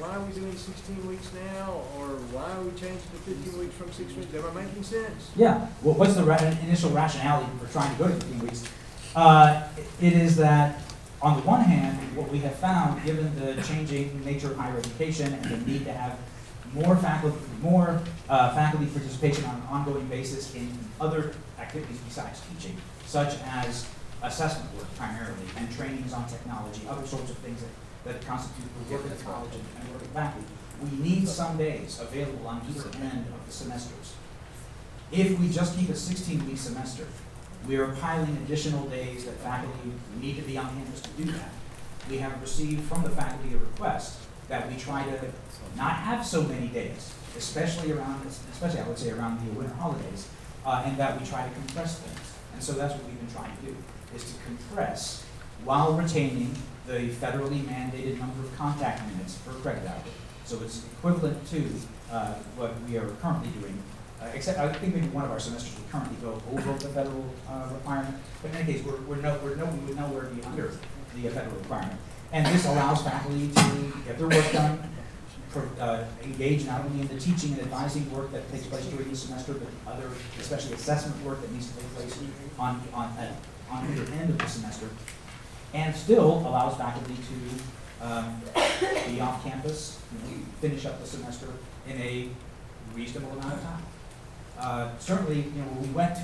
why are we doing 16 weeks now, or why are we changing to 15 weeks from 6 weeks? Am I making sense? Yeah, well, what's the initial rationality for trying to go to 15 weeks? It is that, on the one hand, what we have found, given the changing nature of higher education and the need to have more faculty participation on an ongoing basis in other activities besides teaching, such as assessment work primarily, and trainings on technology, other sorts of things that constitute the work of the college and work of faculty. We need some days available on either end of the semesters. If we just keep a 16-week semester, we are piling additional days that faculty need to be on campus to do that. We have received from the faculty a request that we try to not have so many days, especially I would say around the winter holidays, and that we try to compress things. And so that's what we've been trying to do, is to compress while retaining the federally mandated number of contact minutes per credit hour. So it's equivalent to what we are currently doing, except I think maybe one of our semesters will currently go over the federal requirement, but in any case, we would nowhere be under the federal requirement. And this allows faculty to get their work done, engage not only in the teaching and advising work that takes place during the semester, but other, especially assessment work that needs to take place on either end of the semester, and still allows faculty to be off campus, finish up the semester in a reasonable amount of time. Certainly, when we went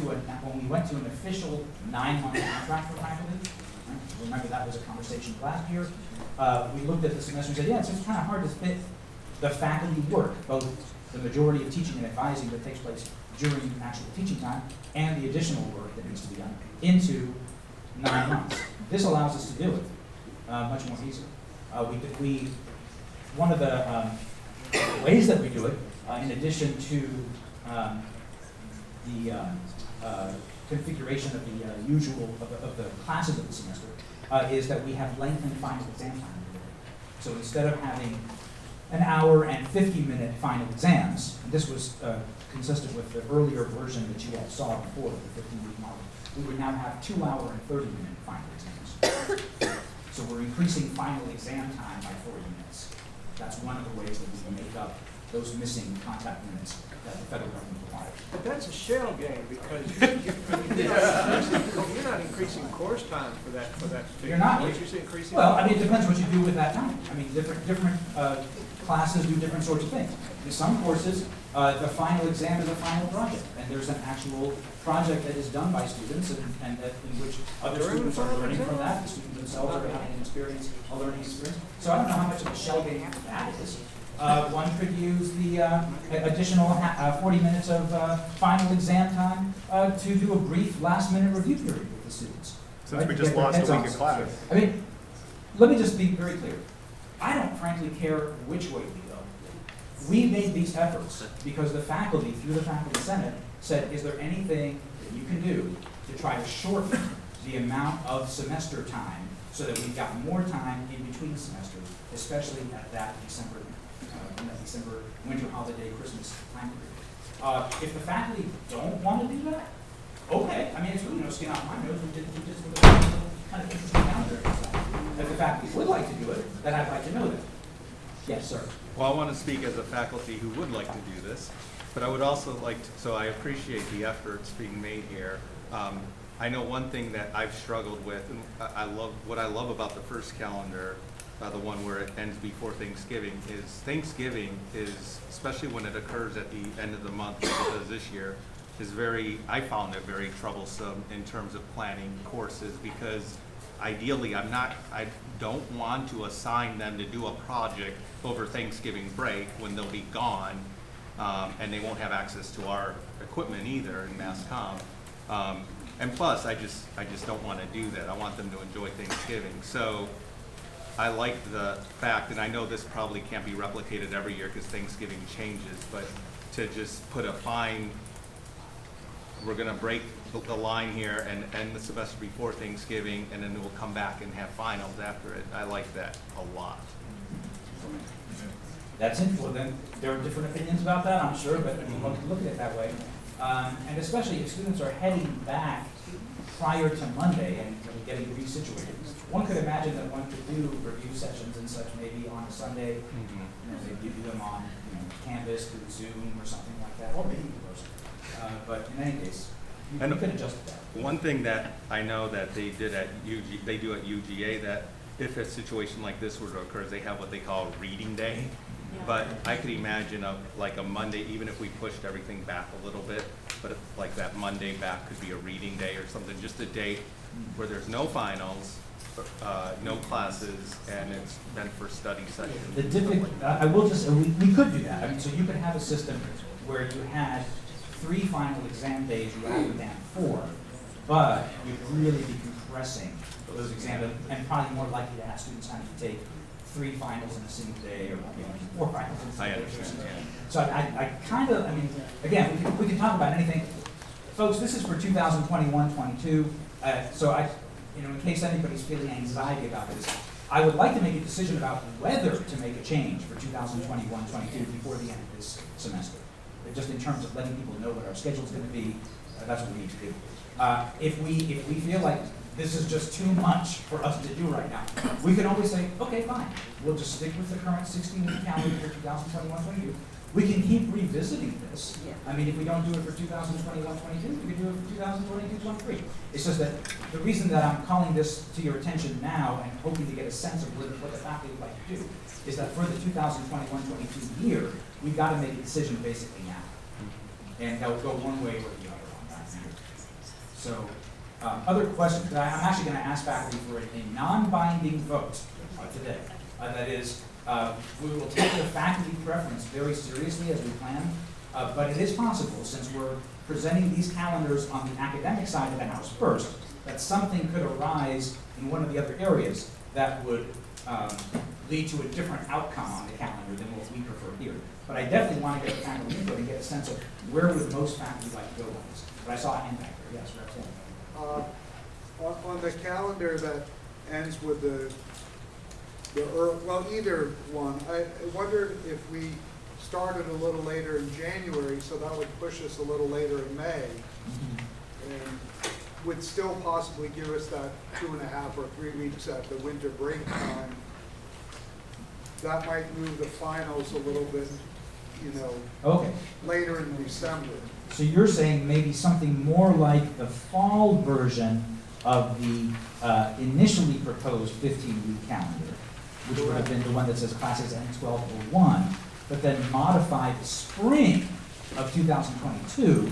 to an official 9-month contract for faculty, remember that was a conversation last year, we looked at the semester and said, yeah, it's kind of hard to fit the faculty work, both the majority of teaching and advising that takes place during actual teaching time, and the additional work that needs to be done, into 9 months. This allows us to do it much more easily. One of the ways that we do it, in addition to the configuration of the usual of the classes of the semester, is that we have lengthened final exam time. So instead of having an hour and 50-minute final exams, and this was consistent with the earlier version that you all saw before, the 15-week model, we would now have 2-hour and 30-minute final exams. So we're increasing final exam time by 40 minutes. That's one of the ways that we can make up those missing contact minutes that the federal government requires. But that's a shell game, because you're not increasing course time for that. You're not. You're just increasing. Well, I mean, it depends what you do with that time. I mean, different classes do different sorts of things. In some courses, the final exam is a final project, and there's an actual project that is done by students, and that in which other students are learning from that. The students themselves are having a learning experience. So I don't know how much of a shell game that is. One could use the additional 40 minutes of final exam time to do a brief last-minute review period with the students. Since we just lost a week of class. I mean, let me just be very clear. I don't frankly care which way we go. We made these efforts because the faculty, through the Faculty Senate, said, is there anything that you can do to try to shorten the amount of semester time so that we've got more time in between semesters, especially at that December winter holiday, Christmas time period. If the faculty don't want to do that, okay. I mean, it's really no skin off my nose. We just put a kind of interesting calendar. If the faculty would like to do it, then I'd like to know that. Yes, sir. Well, I want to speak as a faculty who would like to do this, but I would also like to, so I appreciate the efforts being made here. I know one thing that I've struggled with, and what I love about the first calendar, the one where it ends before Thanksgiving, is, especially when it occurs at the end of the month, like it does this year, I found it very troublesome in terms of planning courses, because ideally I don't want to assign them to do a project over Thanksgiving break when they'll be gone, and they won't have access to our equipment either in Mass Comm. And plus, I just don't want to do that. I want them to enjoy Thanksgiving. So I like the fact, and I know this probably can't be replicated every year because Thanksgiving changes, but to just put a fine, we're going to break the line here and end the semester before Thanksgiving, and then we'll come back and have finals after it. I like that a lot. That's it. Well, then there are different opinions about that, I'm sure, but we look at it that way. And especially if students are heading back prior to Monday, and getting resituated. One could imagine that one could do review sessions and such maybe on a Sunday, maybe you do them on Canvas through Zoom or something like that, or maybe in person. But in any case, you can adjust that. One thing that I know that they did at they do at UGA, that if a situation like this were to occur, they have what they call reading day. But I could imagine like a Monday, even if we pushed everything back a little bit, but like that Monday back could be a reading day or something, just a day where there's no finals, no classes, and it's meant for study sessions. I will just, we could do that. I mean, so you could have a system where you had 3 final exam days rather than 4, but you'd really be compressing those exams and probably more likely to have students having to take 3 finals in a single day, or 4 finals in a single day. I understand, yeah. So I kind of, I mean, again, we can talk about anything. Folks, this is for 2021-22. So in case anybody's feeling anxiety about this, I would like to make a decision about whether to make a change for 2021-22 before the end of this semester. Just in terms of letting people know what our schedule is going to be, that's what we need to do. If we feel like this is just too much for us to do right now, we can always say, okay, fine. We'll just stick with the current 16-week calendar for 2021-22. We can keep revisiting this. I mean, if we don't do it for 2021-22, we can do it for 2022-23. It's just that the reason that I'm calling this to your attention now and hoping to get a sense of what the faculty would like to do is that for the 2021-22 year, we've got to make a decision basically now. And that will go one way or the other on that. So, other questions? I'm actually going to ask faculty for a non-binding vote today. That is, we will take the faculty preference very seriously as we plan, but it is possible, since we're presenting these calendars on the academic side of the house first, that something could arise in one of the other areas that would lead to a different outcome on the calendar than what we prefer here. But I definitely want to get the faculty input and get a sense of where would most faculty like to go on this. But I saw a hand back there. Yes, Representative. On the calendar that ends with either one, I wondered if we started a little later in January, so that would push us a little later in May, and would still possibly give us that 2.5 or 3 weeks at the winter break time. That might move the finals a little bit, Okay. later in December. So you're saying maybe something more like the fall version of the initially proposed 15-week calendar, which would have been the one that says classes end 12/01, but then modify the spring of 2022,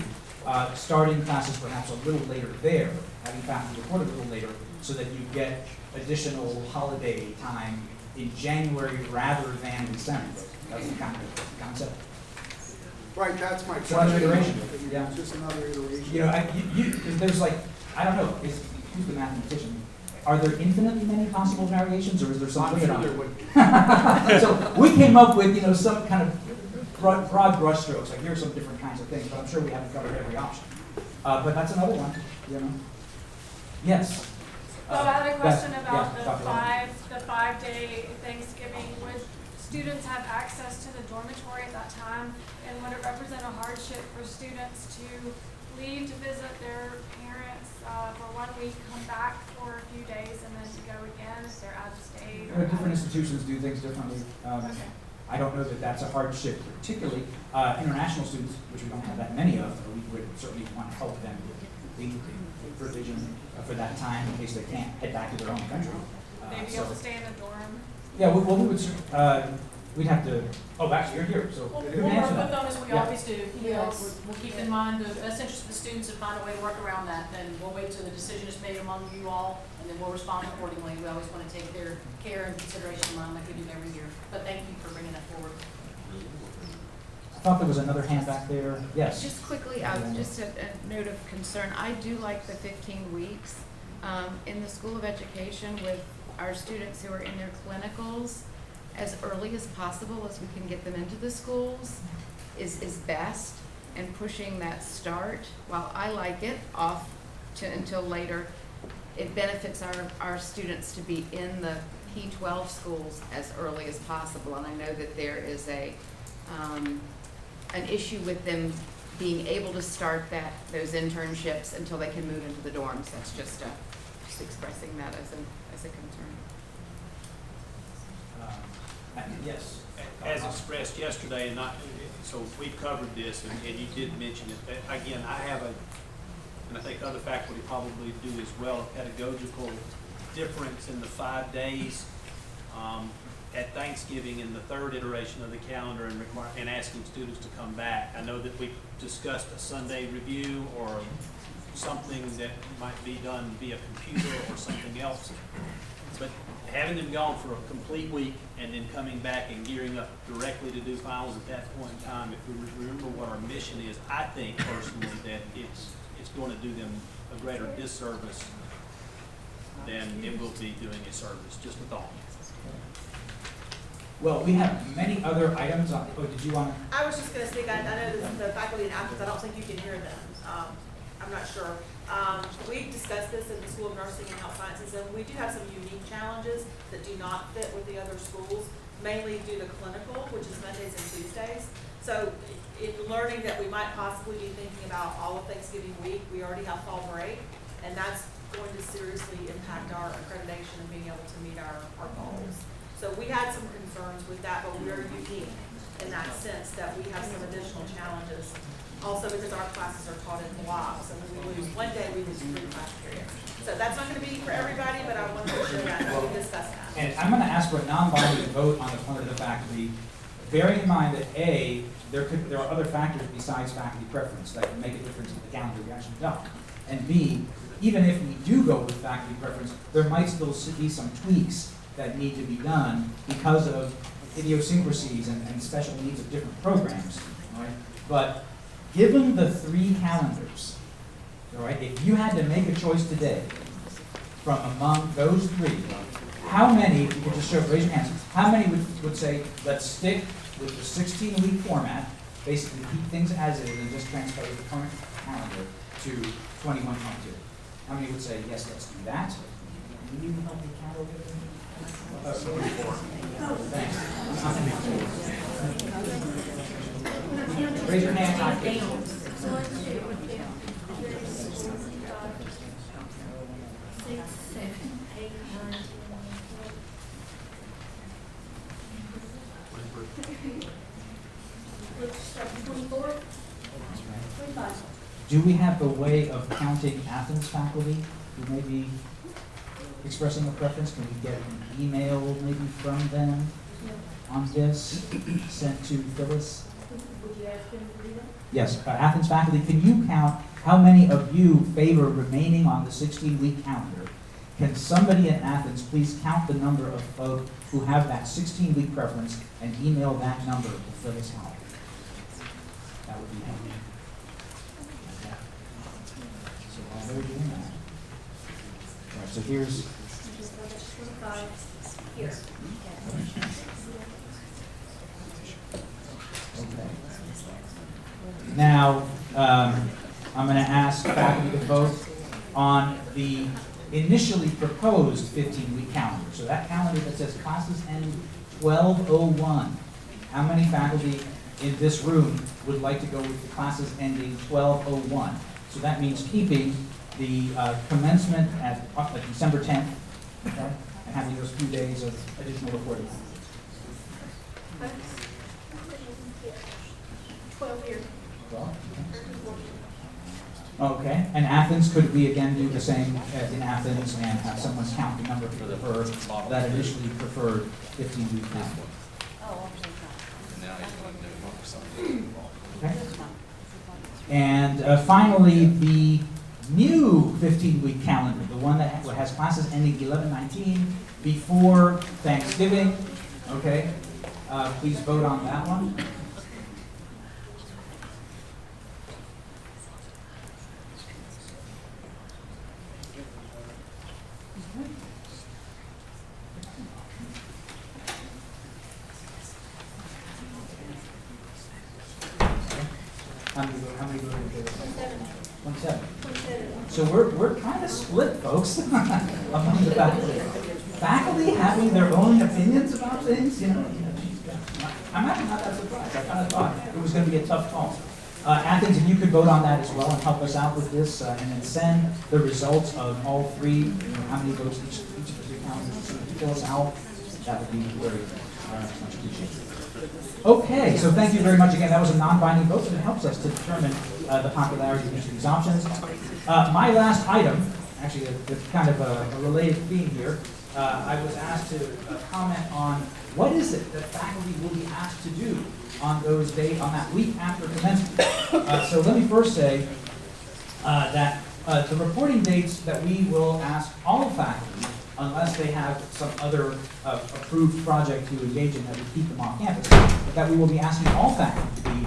starting classes perhaps a little later there, having faculty report a little later, so that you get additional holiday time in January rather than December. That's the kind of concept. Right, that's my It's another question. iteration. Yeah. Just another iteration. There's like, I don't know, who's the mathematician? Are there infinitely many possible variations, or is there some limit on it? So we came up with, some kind of broad brushstrokes, like here's some different kinds of things, but I'm sure we haven't covered every option. But that's another one, Yes. So I had a question Beth, about yeah, the 5-day Thanksgiving. Would students have access to the dormitory at that time? And would it represent a hardship for students to leave to visit their parents for 1 week, come back for a few days, and then to go again if they're out of state? Different institutions do things differently. Okay. I don't know that that's a hardship particularly. International students, which we don't have that many of, we would certainly want to help them with provision for that time in case they can't head back to their own country. They'd be able to stay in a dorm? Yeah, we would, we'd have to, actually, you're here, so. We'll you work can answer with that. them as we Yeah. always do. We'll keep in mind the best interest of the students and find a way to work around that. Then we'll wait till the decision is made among you all, and then we'll respond accordingly. We always want to take their care and consideration in mind like we do every year. But thank you for bringing that forward. I thought there was another hand back there. Yes. Just quickly, just a note of concern. I do like the 15 weeks in the School of Education with our students who are in their clinicals. As early as possible as we can get them into the schools is best, and pushing that start, while I like it, off to until later, it benefits our students to be in the P12 schools as early as possible. And I know that there is an issue with them being able to start those internships until they can move into the dorms. That's just just expressing that as a concern. Yes. As expressed yesterday, and not, so we've covered this, and you did mention it, but again, I have a, and I think other faculty probably do as well, a pedagogical difference in the 5 days at Thanksgiving in the third iteration of the calendar and asking students to come back. I know that we discussed a Sunday review or something that might be done via computer or something else, but having them gone for a complete week and then coming back and gearing up directly to do finals at that point in time, if we remember what our mission is, I think personally that it's going to do them a greater disservice than it will be doing a service. Just a thought. Well, we have many other items on, oh, did you want to? I was just gonna speak, I know that the faculty in Athens, I don't think you can hear them, I'm not sure. We discussed this in the School of Nursing and Health Sciences, and we do have some unique challenges that do not fit with the other schools, mainly due to clinical, which is Mondays and Tuesdays. So in learning that we might possibly be thinking about all of Thanksgiving week, we already have fall break, and that's going to seriously impact our accreditation and being able to meet our goals. So we had some concerns with that, but we are unique in that sense that we have some additional challenges. Also because our classes are taught in blocks, and when we lose one day, we lose 3 class periods. So that's not gonna be for everybody, but I want to make sure that we discuss that. And I'm going to ask for a non-binding vote on the part of the faculty, bearing in mind that A, there are other factors besides faculty preference that can make a difference in the calendar we actually adopt. And B, even if we do go with faculty preference, there might still be some tweaks that need to be done because of idiosyncrasies and special needs of different programs, all right? But given the 3 calendars, all right, if you had to make a choice today from among those 3, how many, you could just raise your hands, how many would say, let's stick with the 16-week format, basically keep things as is and just transpose the current calendar to 21-22? How many would say, yes, let's do that? Can you help me count over there? Thanks. Raise your hand high, please. Do we have the way of counting Athens faculty who may be expressing a preference? Can we get an email maybe from them on this sent to Phyllis? Would you ask him to do that? Yes, Athens faculty, can you count how many of you favor remaining on the 16-week calendar? Can somebody in Athens please count the number of folk who have that 16-week preference and email that number to Phyllis Howell? That would be helpful. So while they're doing that, all right, so here's. Here. Okay. Now, I'm going to ask faculty to vote on the initially proposed 15-week calendar. So that calendar that says classes end 12:01. How many faculty in this room would like to go with the classes ending 12:01? So that means keeping the commencement at December 10th, okay, and having those few days of additional reporting. 12 here. Well, okay, and Athens, could we again do the same as in Athens and have someone count the number for that initially preferred 15-week calendar? Okay. And finally, the new 15-week calendar, the one that has classes ending 11/19 before Thanksgiving, okay? Please vote on that one. How many voted in favor? 27. So we're kind of split, folks, among the faculty. Faculty having their own opinions about things, you know. I'm actually not that surprised. I kind of thought it was going to be a tough call. Athens, if you could vote on that as well and help us out with this, and then send the results of all three, how many votes each of the three counties fill us out, that would be very much appreciated. Okay, so thank you very much again. That was a non-binding vote, and it helps us to determine the popularity of each of these options. My last item, actually, it's kind of a related theme here. I was asked to comment on what is it that faculty will be asked to do on those days, on that week after commencement. So let me first say that the reporting dates that we will ask all faculty, unless they have some other approved project to engage in that would keep them off campus, but that we will be asking all faculty to be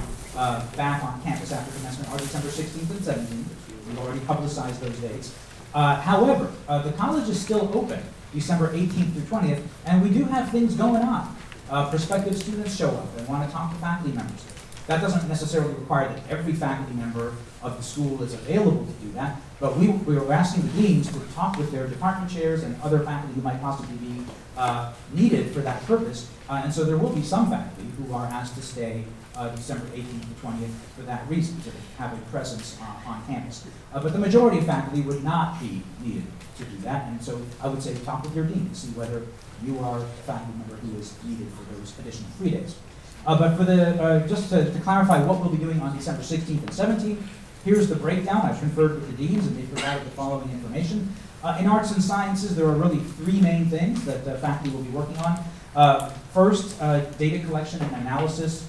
back on campus after commencement are December 16th and 17th. We've already publicized those dates. However, the college is still open December 18th through 20th, and we do have things going on. Prospective students show up and want to talk to faculty members. That doesn't necessarily require that every faculty member of the school is available to do that, but we were asking the deans to talk with their department chairs and other faculty who might possibly be needed for that purpose. And so there will be some faculty who are asked to stay December 18th to 20th for that reason, to have a presence on campus. But the majority of faculty would not be needed to do that, and so I would say talk with your dean to see whether you are a faculty member who is needed for those additional 3 days. But for the just to clarify what we'll be doing on December 16th and 17th, here's the breakdown. I've conferred with the deans, and they provided the following information. In arts and sciences, there are really three main things that faculty will be working on. First, data collection and analysis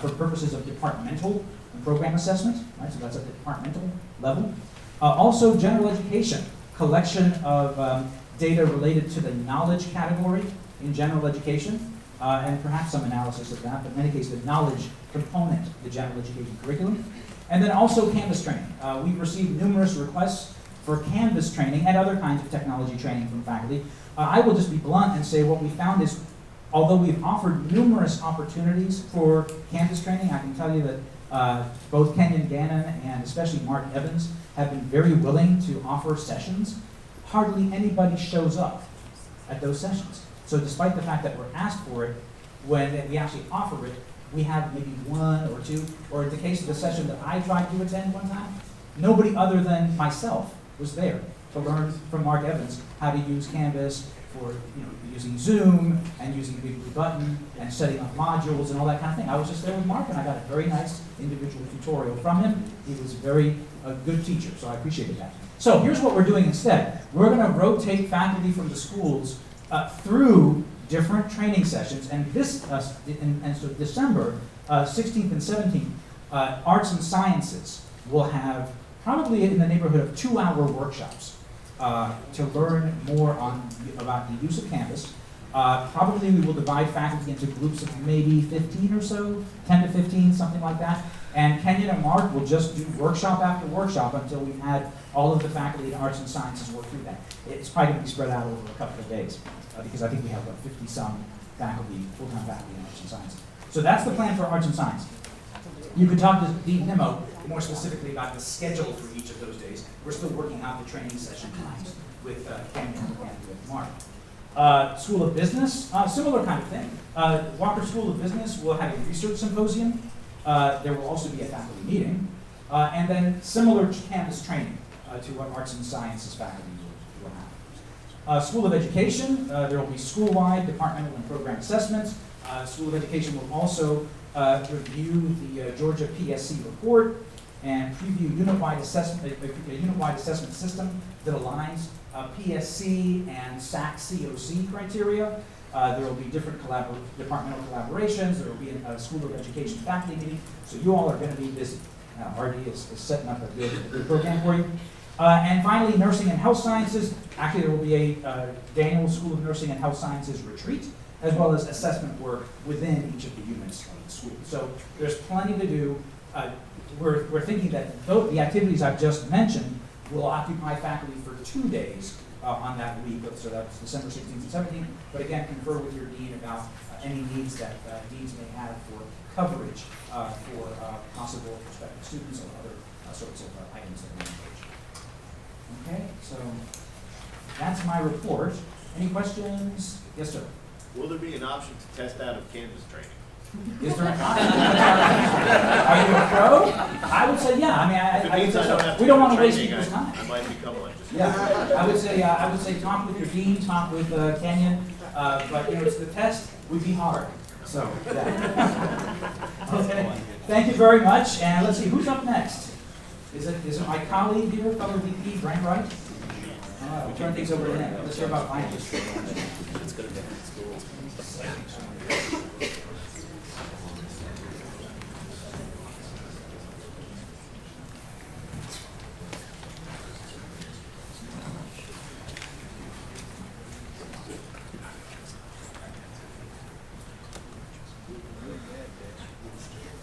for purposes of departmental and program assessment, right? So that's at the departmental level. Also, general education, collection of data related to the knowledge category in general education, and perhaps some analysis of that, but in any case, the knowledge component of the general education curriculum. And then also Canvas training. We've received numerous requests for Canvas training and other kinds of technology training from faculty. I will just be blunt and say what we found is, although we've offered numerous opportunities for Canvas training, I can tell you that both Kenyon Gannon and especially Mark Evans have been very willing to offer sessions. Hardly anybody shows up at those sessions. So despite the fact that we're asked for it, when we actually offer it, we have maybe one or two, or in the case of the session that I tried to attend one time, nobody other than myself was there to learn from Mark Evans how to use Canvas for using Zoom and using the big blue button and setting up modules and all that kind of thing. I was just there with Mark, and I got a very nice individual tutorial from him. He was a good teacher, so I appreciated that. So here's what we're doing instead. We're going to rotate faculty from the schools through different training sessions, and so December 16th and 17th, arts and sciences will have probably in the neighborhood of 2-hour workshops to learn more about the use of Canvas. Probably we will divide faculty into groups of maybe 15 or so, 10 to 15, something like that. And Kenyon and Mark will just do workshop after workshop until we've had all of the faculty in arts and sciences work through that. It's probably going to be spread out over a couple of days because I think we have about 50-some faculty, full-time faculty in arts and sciences. So that's the plan for arts and science. You could talk to Dean Nimmo more specifically about the schedule for each of those days. We're still working out the training session times with Kenyon and with Mark. School of Business, similar kind of thing. Walker School of Business will have a research symposium. There will also be a faculty meeting. And then similar Canvas training to what arts and sciences faculty will have. School of Education, there will be school-wide departmental and program assessments. School of Education will also review the Georgia PSC report and preview a unified assessment system that aligns PSC and SAC COC criteria. There will be different departmental collaborations. There will be a School of Education faculty meeting. So you all are going to be busy. RD is setting up a good program for you. And finally, Nursing and Health Sciences. Actually, there will be a Daniel School of Nursing and Health Sciences retreat, as well as assessment work within each of the units of the school. So there's plenty to do. We're thinking that the activities I've just mentioned will occupy faculty for 2 days on that week. So that's December 16th and 17th. But again, confer with your dean about any needs that deans may have for coverage for possible prospective students or other sorts of items that we engage. Okay, so that's my report. Any questions? Yes, sir. Will there be an option to test out of Canvas training? Is there an option? Are you a pro? I would say, yeah, I mean, If it I would means say I don't so. have to We don't go to wanna waste training, people's time. I might become one. Yeah, I would say talk with your dean, talk with Kenyon, but, you know, it's the test would be hard, so, yeah. Okay, thank you very much, and let's see, who's up next? Is it my colleague here, fellow VP, Frank Wright? All right, we'll turn things over to him, let's hear about finance.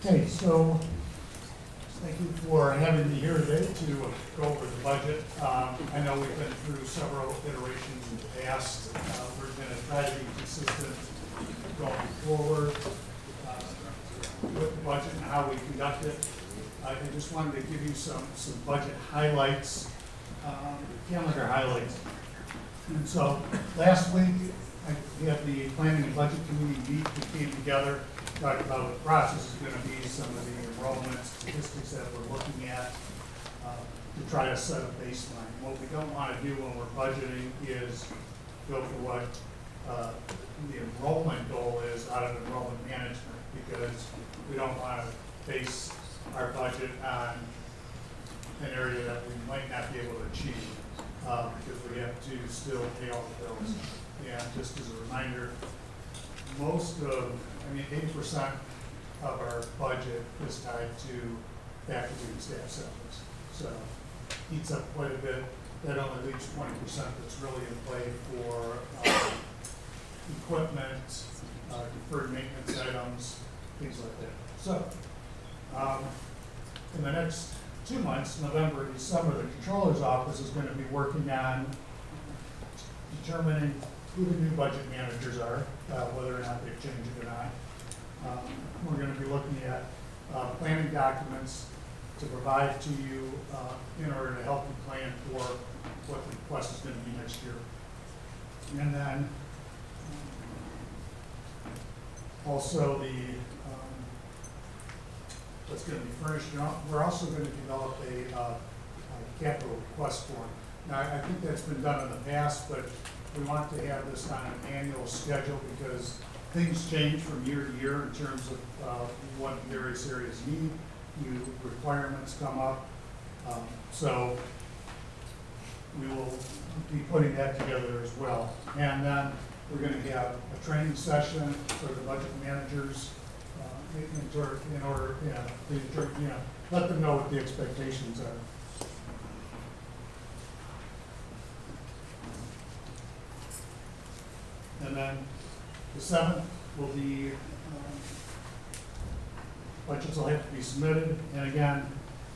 Okay, so thank you for having me here today to go over the budget. I know we've been through several iterations in the past. We're going to try to be consistent going forward with the budget and how we conduct it. I just wanted to give you some budget highlights, calendar highlights. And so last week, we had the Planning and Budget Committee meet, we came together, talked about what the process is going to be, some of the enrollment statistics that we're looking at, to try to set a baseline. What we don't want to do when we're budgeting is go for what the enrollment goal is out of enrollment management, because we don't want to base our budget on an area that we might not be able to achieve, because we have to still pay all the bills. And just as a reminder, 80% of our budget is tied to faculty and staff salaries. So eats up quite a bit. That only leaves 20% that's really in play for equipment, deferred maintenance items, things like that. So in the next 2 months, November and December, the Controller's Office is going to be working on determining who the new budget managers are, whether or not they've changed it or not. We're going to be looking at planning documents to provide to you in order to help you plan for what the request is going to be next year. And then also what's going to be furnished. We're also going to develop a capital request form. Now, I think that's been done in the past, but we want to have this on an annual schedule because things change from year to year in terms of what various areas need. New requirements come up. So we will be putting that together as well. And then we're going to have a training session for the budget managers in order to let them know what the expectations are. And then the 7th will be, budgets will have to be submitted. And again,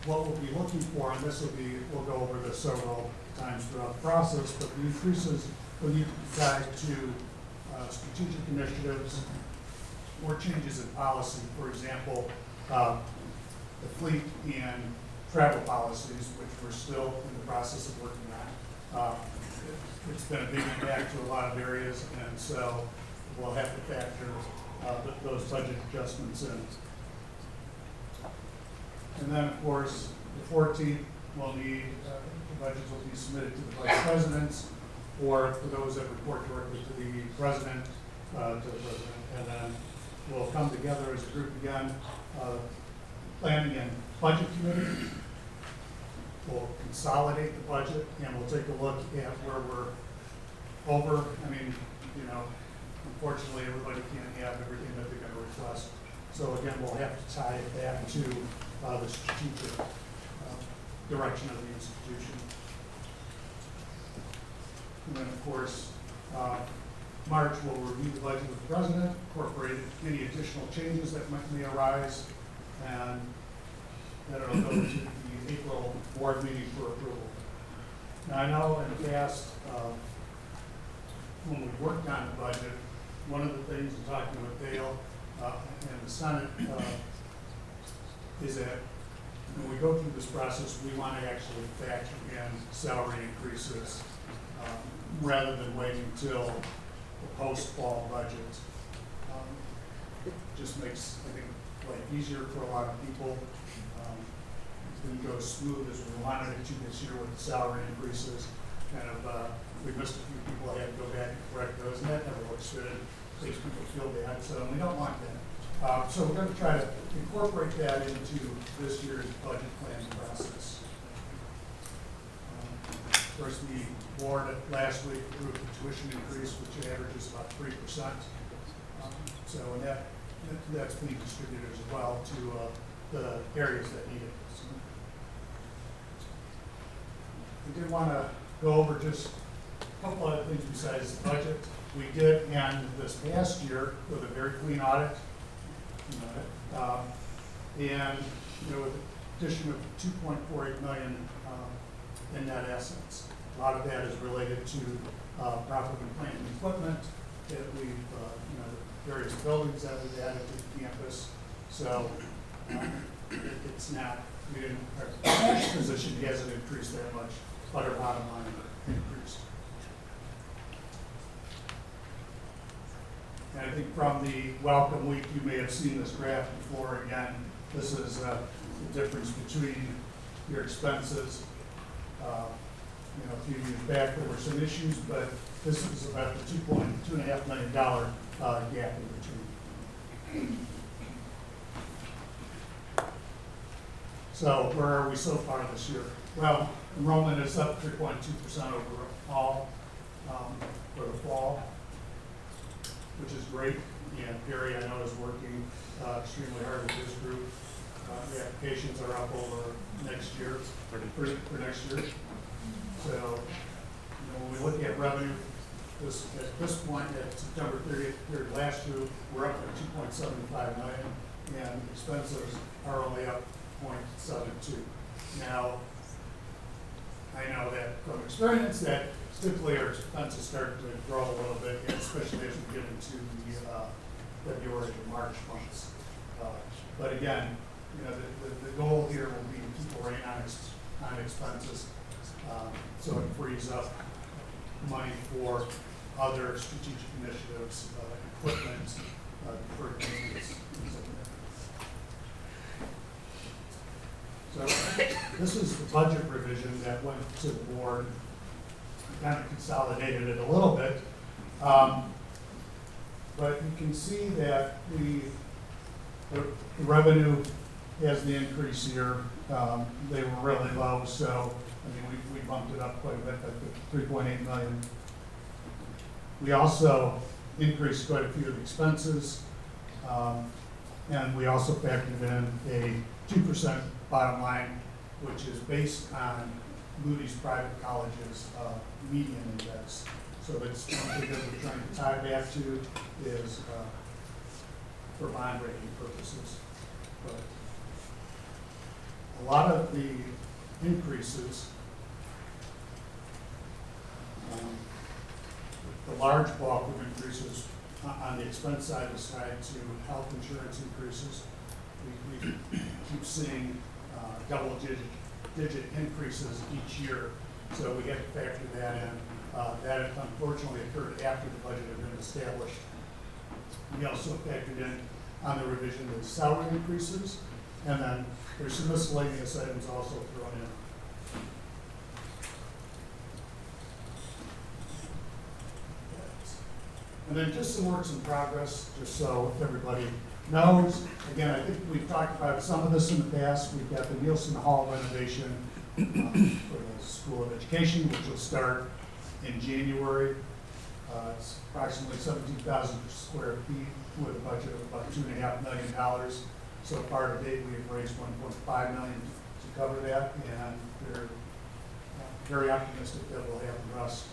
what we'll be looking for, and this will be, we'll go over this several times throughout the process, but the increases will need to be tied to strategic initiatives or changes in policy. For example, the fleet and travel policies, which we're still in the process of working on. It's been a big impact to a lot of areas, and so we'll have to factor those budget adjustments in. And then, of course, the 14th, we'll need, the budgets will be submitted to the vice presidents, or for those that report directly to the president, and then we'll come together as a group again, planning and budget committee. We'll consolidate the budget, and we'll take a look at where we're over. I mean, unfortunately, everybody can't have everything that they're going to request. So again, we'll have to tie it back to the strategic direction of the institution. And then, of course, March, we'll review the budget with the president, incorporate any additional changes that may arise, and then it'll go to the April board meeting for approval. Now, I know in the past, when we worked on the budget, one of the things in talking with Dale and the Senate is that when we go through this process, we want to actually factor in salary increases rather than waiting until the post-fall budget. Just makes, I think, life easier for a lot of people. didn't go as smooth as we wanted it to this year with the salary increases. Kind of, we missed a few people, I had to go back and correct those, and that never looks good. It makes people feel bad, so we don't want that. So we're gonna try to incorporate that into this year's budget planning process. Of course, the board last week approved the tuition increase, which averages about 3%. So and that's being distributed as well to the areas that need it. So we did want to go over just a couple other things besides the budget. We did end this past year with a very clean audit. And with the addition of 2.48 million in net assets. A lot of that is related to property, plant, and equipment that we've, the various buildings that we've added to the campus. So it's not, our cash position hasn't increased that much, but our bottom line increased. And I think from the welcome week, you may have seen this graph before. Again, this is the difference between your expenses. A few years back, there were some issues, but this is about the $2.5 million gap in between. So where are we so far this year? Well, enrollment is up 3.2% overall for the fall, which is great. And Gary, I know, is working extremely hard with his group. The applications are up over next year, for next year. So, when we look at revenue, at this point, at September 30th, period last year, we're up at 2.75 million, and expenses are only up 0.72. Now, I know that from experience that typically our expenses start to grow a little bit, especially as we get into the February and March months. But again, the goal here will be to keep a rein on expenses, so it frees up money for other strategic initiatives, equipment, deferred maintenance, things like that. So this is the budget revision that went to the board. We kind of consolidated it a little bit, but you can see that the revenue has the increase here. They were really low, so we bumped it up quite a bit, at 3.8 million. We also increased quite a few of the expenses, and we also factored in a 2% bottom line, which is based on Moody's Private College's median index. So that's one thing that we're trying to tie back to is for bond rating purposes. But a lot of the increases, the large bulk of increases on the expense side is tied to health insurance increases. We keep seeing double-digit increases each year, so we have to factor that in. That unfortunately occurred after the budget had been established. We also factored in on the revision of salary increases, and then there's some miscellaneous items also thrown in. And then just some works in progress, just so everybody knows. Again, I think we've talked about some of this in the past. We've got the Nielsen Hall renovation for the School of Education, which will start in January. It's approximately 17,000 square feet with a budget of about $2.5 million. So far to date, we have raised $1.5 million to cover that, and we're very optimistic that we'll have the rest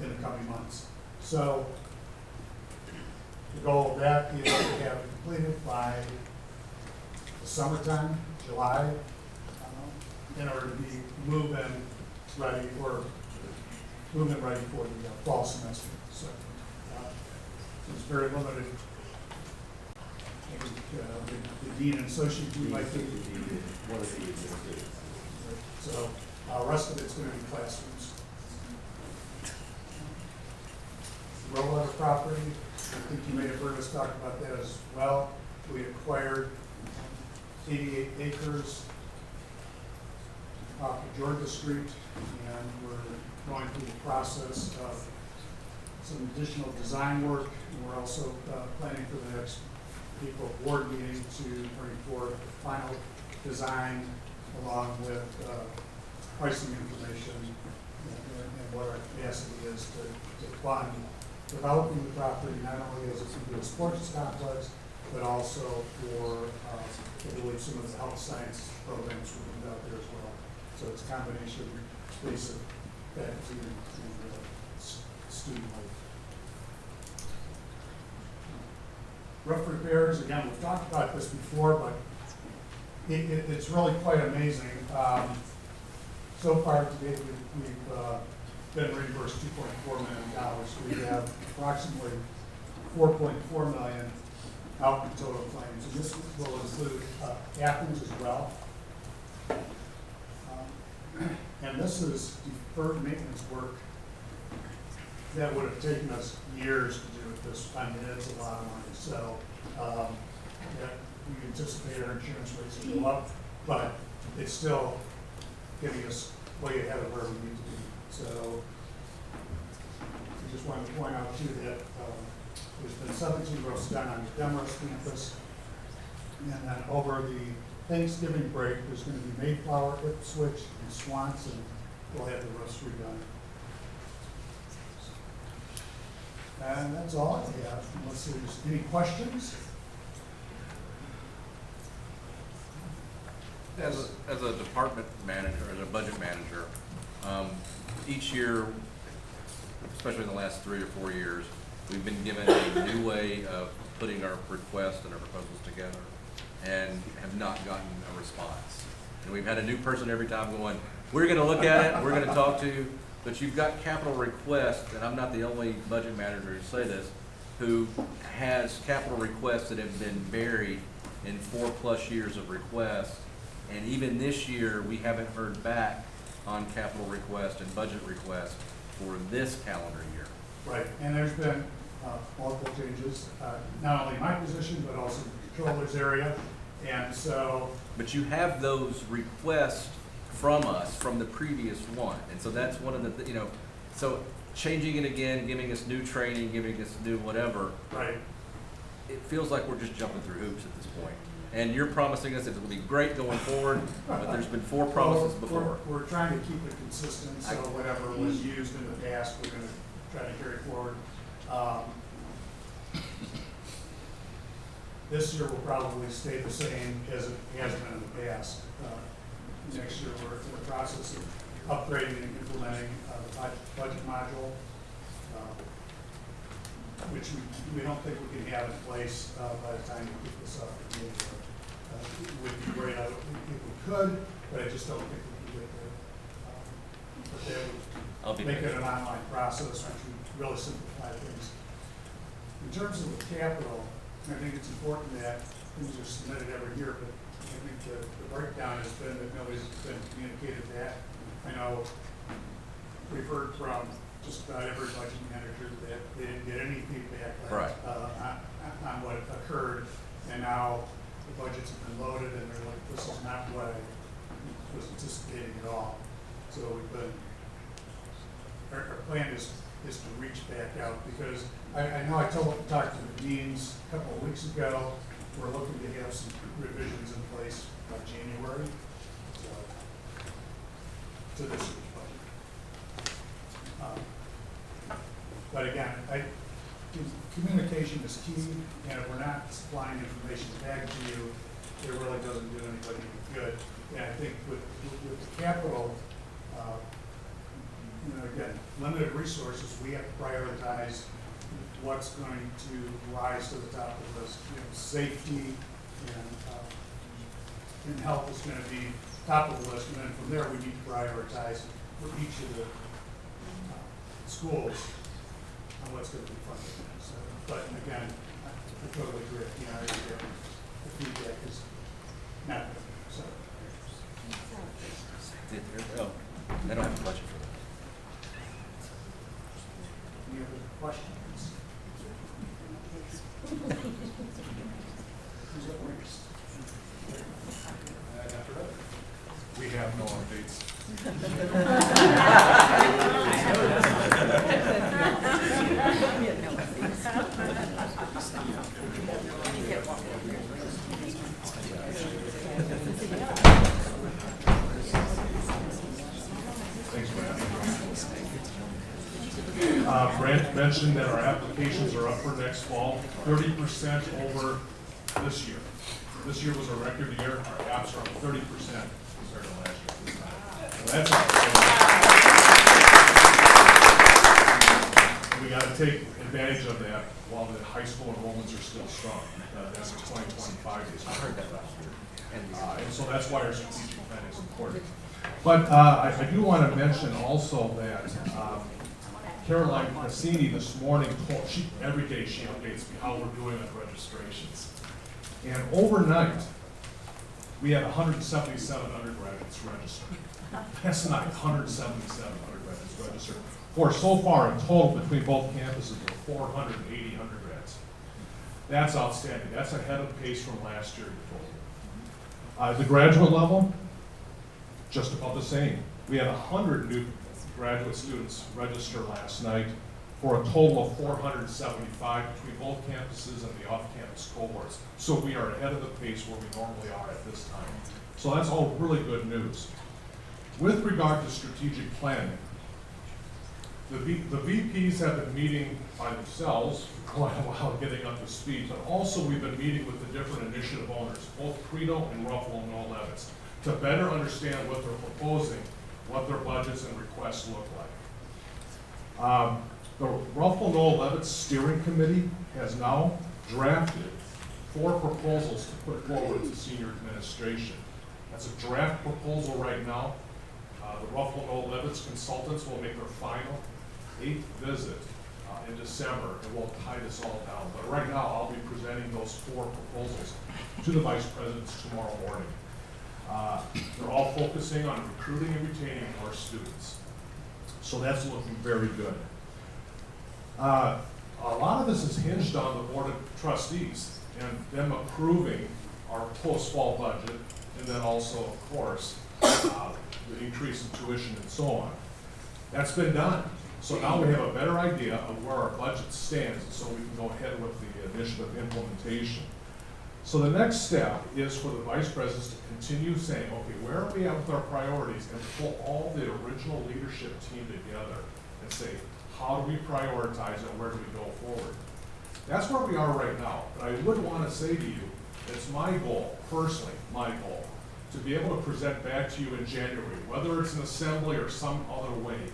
in the coming months. So the goal of that is to have it completed by the summertime, July, in order to be move-in ready for the fall semester. So it's very limited. I think, the dean and associate dean might be one of these. So the rest of it's going to be classrooms. Rollover property, I think you may have heard us talk about that as well. We acquired 88 acres off of Georgia Street, and we're going through the process of some additional design work, and we're also planning for the next April board meeting to bring forward the final design along with pricing information and what our capacity is to fund developing the property, not only as a sports complex, but also for, I believe, some of the health science programs we can out there as well. So it's a combination of space of faculty and student life. Roof repairs, again, we've talked about this before, but it's really quite amazing. So far today, we've been reimbursed $2.4 million. We have approximately $4.4 million out in total claims, and this will include Athens as well. And this is deferred maintenance work that would have taken us years to do at this time. It's a lot of money. So yeah, we anticipate our insurance rates to go up, but it's still getting us way ahead of where we need to be. So I just wanted to point out too that there's been 17 roofs done on the Demorest campus, and then over the Thanksgiving break, there's going to be Mayflower, Ipswich, and Swanson. We'll have the roofs redone. And that's all I have, unless there's any questions. As a department manager, as a budget manager, each year, especially in the last 3 or 4 years, we've been given a new way of putting our requests and our proposals together and have not gotten a response. And we've had a new person every time going, we're going to look at it, we're going to talk to you, but you've got capital requests, and I'm not the only budget manager to say this, who has capital requests that have been buried in 4+ years of requests. And even this year, we haven't heard back on capital requests and budget requests for this calendar year. Right, and there's been multiple changes, not only in my position, but also in the controller's area. And so. But you have those requests from us, from the previous one. And so that's one of the, so changing it again, giving us new training, giving us new whatever. Right. It feels like we're just jumping through hoops at this point. And you're promising us it will be great going forward, but there's been 4 promises before. We're trying to keep it consistent, so whatever was used in the past, we're going to try to carry forward. This year will probably stay the same as it has been in the past. Next year, we're in the process of upgrading and implementing the budget module, which we don't think we can have in place by the time we get this up. It would be great if we could, but I just don't think we can get there. But that would make it an online process, which would really simplify things. In terms of the capital, I think it's important that things are submitted every year, but I think the breakdown has been that nobody's been communicated that. I know we've heard from just about every budget manager that they didn't get any feedback on what occurred, and now the budgets have been loaded and they're like, this is not what I was anticipating at all. So we've been, our plan is to reach back out, because I know I talked to the deans a couple of weeks ago. We're looking to have some revisions in place by January, so, to this year's budget. But again, communication is key, and if we're not supplying information back to you, it really doesn't do anybody any good. And I think with the capital, again, limited resources, we have to prioritize what's going to rise to the top of the list. Safety and health is going to be top of the list, and then from there we need to prioritize for each of the schools on what's going to be funded. So, but again, I totally agree. The feedback is not good. So. They don't have a budget for that. Any other questions? We have no updates. Thanks, Brad. Brad mentioned that our applications are up for next fall, 30% over this year. This year was a record year. Our apps are up 30% compared to last year. So that's awesome. We got to take advantage of that while the high school enrollments are still strong. That's 2025 is. I heard that last year. And so that's why our strategic plan is important. But I do want to mention also that Caroline Cassini this morning told, every day she updates me how we're doing on registrations. And overnight, we had 177 undergraduates registered. That's not 177 undergraduates registered. For so far, in total, between both campuses, there were 480 undergrads. That's outstanding. That's ahead of pace from last year, at the graduate level, just about the same. We had 100 new graduate students register last night for a total of 475 between both campuses and the off-campus cohorts. So we are ahead of the pace where we normally are at this time. So that's all really good news. With regard to strategic planning, the VPs have been meeting by themselves for quite a while, getting up to speed, but also we've been meeting with the different initiative owners, both Credo and Ruffalo Noel Levitz, to better understand what they're proposing, what their budgets and requests look like. The Ruffalo Noel Levitz Steering Committee has now drafted 4 proposals to put forward to senior administration. That's a draft proposal right now. The Ruffalo Noel Levitz consultants will make their final 8th visit in December, and we'll tie this all down. But right now, I'll be presenting those 4 proposals to the vice presidents tomorrow morning. They're all focusing on recruiting and retaining more students. So that's looking very good. A lot of this is hinged on the Board of Trustees and them approving our post-fall budget, and then also, of course, the increase in tuition and so on. That's been done. So now we have a better idea of where our budget stands, so we can go ahead with the initiative implementation. So the next step is for the vice presidents to continue saying, okay, where are we at with our priorities, and pull all the original leadership team together and say, how do we prioritize and where do we go forward? That's where we are right now. But I would want to say to you, it's my goal, personally, my goal, to be able to present back to you in January, whether it's an assembly or some other way,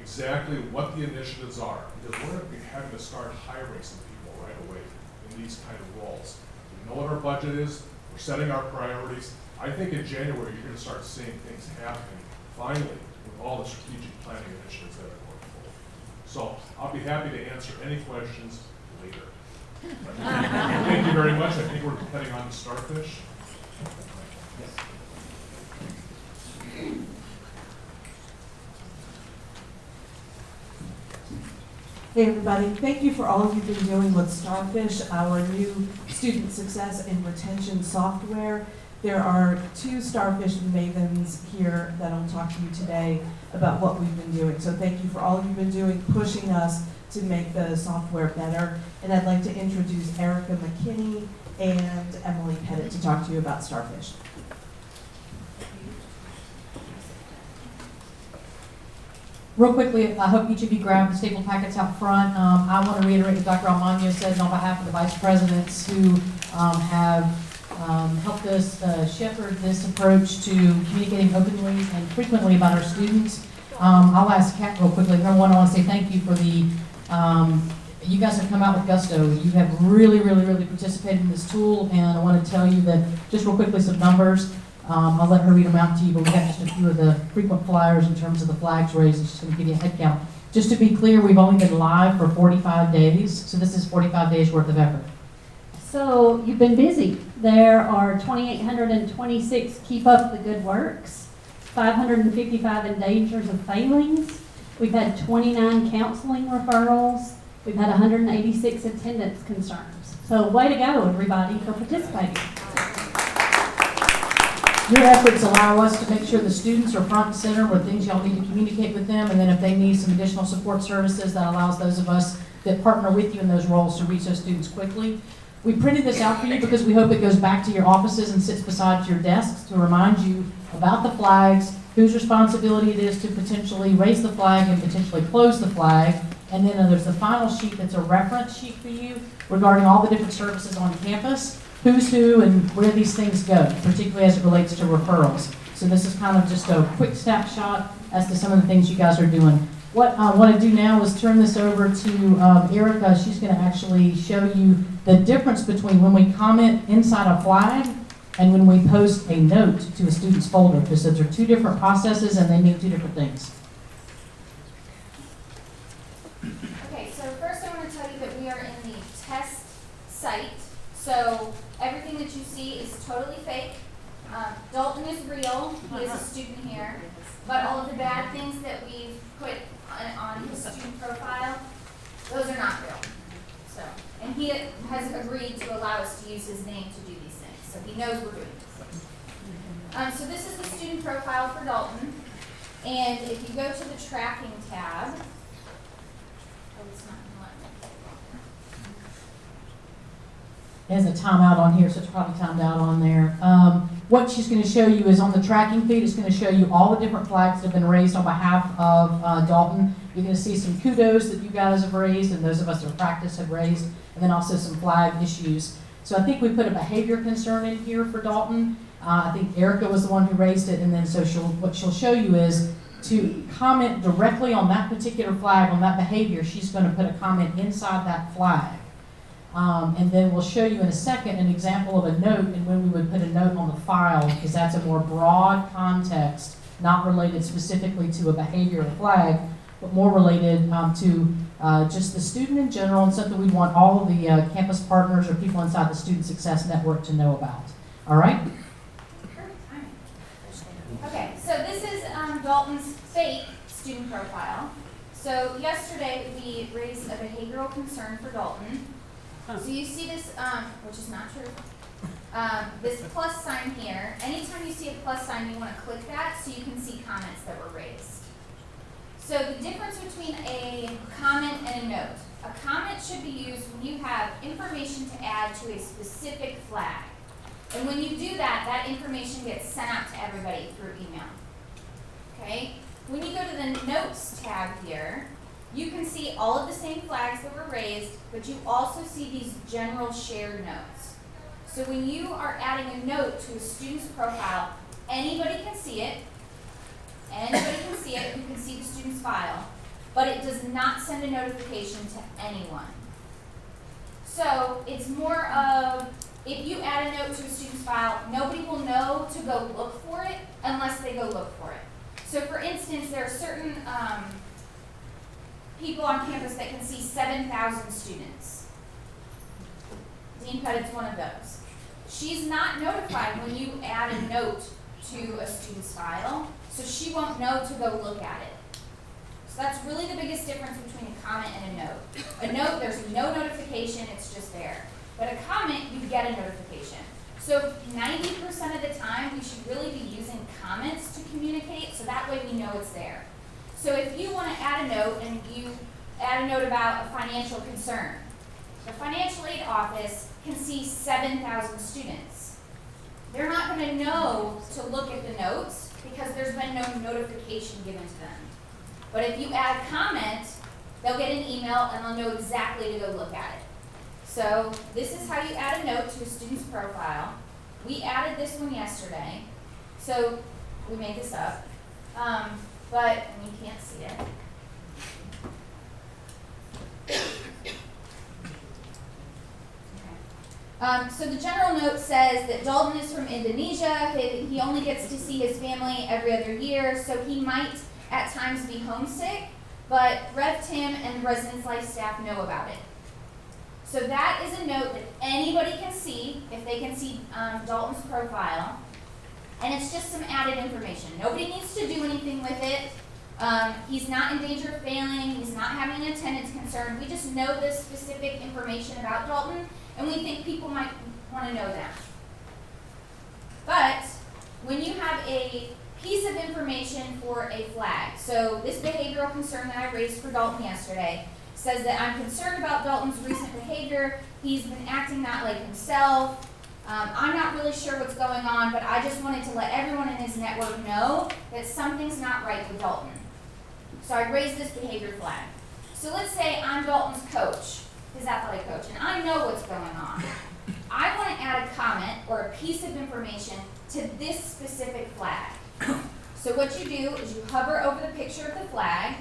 exactly what the initiatives are. Because we're going to be having to start hiring some people right away in these kind of roles. We know what our budget is, we're setting our priorities. I think in January, you're going to start seeing things happening, finally, with all the strategic planning initiatives that are going forward. So I'll be happy to answer any questions later. Thank you very much. I think we're heading on to Starfish. Hey everybody, thank you for all you've been doing with Starfish, our new student success and retention software. There are 2 Starfish mavens here that will talk to you today about what we've been doing. So thank you for all you've been doing, pushing us to make the software better. And I'd like to introduce Erica McKinney and Emily Pettit to talk to you about Starfish. Real quickly, I hope each of you grab the staple packets out front. I want to reiterate what Dr. Almaño said on behalf of the vice presidents who have helped us shepherd this approach to communicating openly and frequently about our students. I'll ask Kat real quickly. Number one, I want to say thank you for the, you guys have come out with gusto. You have really participated in this tool, and I want to tell you that, just real quickly, some numbers. I'll let her read them out to you, but we have just a few of the frequent flyers in terms of the flags raised. I'm just going to give you a head count. Just to be clear, we've only been live for 45 days, so this is 45 days worth of effort. So you've been busy. There are 2,826 keep up the good works, 555 in dangers of failings. We've had 29 counseling referrals. We've had 186 attendance concerns. So way to go, everybody, for participating. Your efforts allow us to make sure the students are front and center with things y'all need to communicate with them, and then if they need some additional support services, that allows those of us that partner with you in those roles to reach those students quickly. We printed this out for you because we hope it goes back to your offices and sits beside your desks to remind you about the flags, whose responsibility it is to potentially raise the flag and potentially close the flag. And then there's the final sheet that's a reference sheet for you regarding all the different services on campus, who's who and where these things go, particularly as it relates to referrals. So this is kind of just a quick snapshot as to some of the things you guys are doing. What I want to do now is turn this over to Erica. She's going to actually show you the difference between when we comment inside a flag and when we post a note to a student's folder, because those are two different processes and they mean two different things. Okay, so first I want to tell you that we are in the test site. So everything that you see is totally fake. Dalton is real. He is a student here. But all of the bad things that we've put on his student profile, those are not real. So, and he has agreed to allow us to use his name to do these things. So he knows we're doing this. So this is the student profile for Dalton. And if you go to the tracking tab, it's not going to let me. It has a timeout on here, so it's probably timed out on there. What she's going to show you is on the tracking feed, it's going to show you all the different flags that have been raised on behalf of Dalton. You're going to see some kudos that you guys have raised and those of us in practice have raised, and then also some flag issues. So I think we put a behavior concern in here for Dalton. I think Erica was the one who raised it, and then so what she'll show you is to comment directly on that particular flag, on that behavior. She's going to put a comment inside that flag. And then we'll show you in a second an example of a note and when we would put a note on the file, because that's a more broad context, not related specifically to a behavior or flag, but more related to just the student in general and something we want all of the campus partners or people inside the Student Success Network to know about. All right? Okay, so this is Dalton's fake student profile. So yesterday we raised a behavioral concern for Dalton. So you see this, which is not true, this plus sign here. Anytime you see a plus sign, you want to click that so you can see comments that were raised. So the difference between a comment and a note. A comment should be used when you have information to add to a specific flag. And when you do that, that information gets sent out to everybody through email. Okay? When you go to the Notes tab here, you can see all of the same flags that were raised, but you also see these general shared notes. So when you are adding a note to a student's profile, anybody can see it. Anybody can see it who can see the student's file, but it does not send a notification to anyone. So it's more of, if you add a note to a student's file, nobody will know to go look for it unless they go look for it. So for instance, there are certain people on campus that can see 7,000 students. Dean Pettit's one of those. She's not notified when you add a note to a student's file, so she won't know to go look at it. So that's really the biggest difference between a comment and a note. A note, there's no notification, it's just there. But a comment, you get a notification. So 90% of the time, we should really be using comments to communicate, so that way we know it's there. So if you want to add a note and you add a note about a financial concern, the financial aid office can see 7,000 students. They're not going to know to look at the notes because there's been no notification given to them. But if you add a comment, they'll get an email and they'll know exactly to go look at it. So this is how you add a note to a student's profile. We added this one yesterday. So we made this up. But you can't see it. Okay. So the general note says that Dalton is from Indonesia. He only gets to see his family every other year, so he might at times be homesick, but Rev Tim and the Residence Life staff know about it. So that is a note that anybody can see if they can see Dalton's profile. And it's just some added information. Nobody needs to do anything with it. He's not in danger of failing. He's not having an attendance concern. We just know this specific information about Dalton, and we think people might want to know that. But when piece of information for a flag. So this behavioral concern that I raised for Dalton yesterday says that I'm concerned about Dalton's recent behavior. He's been acting not like himself. I'm not really sure what's going on, but I just wanted to let everyone in his network know that something's not right with Dalton. So I raised this behavior flag. So let's say I'm Dalton's coach, his athletic coach, and I know what's going on. I want to add a comment or a piece of information to this specific flag. So what you do is you hover over the picture of the flag,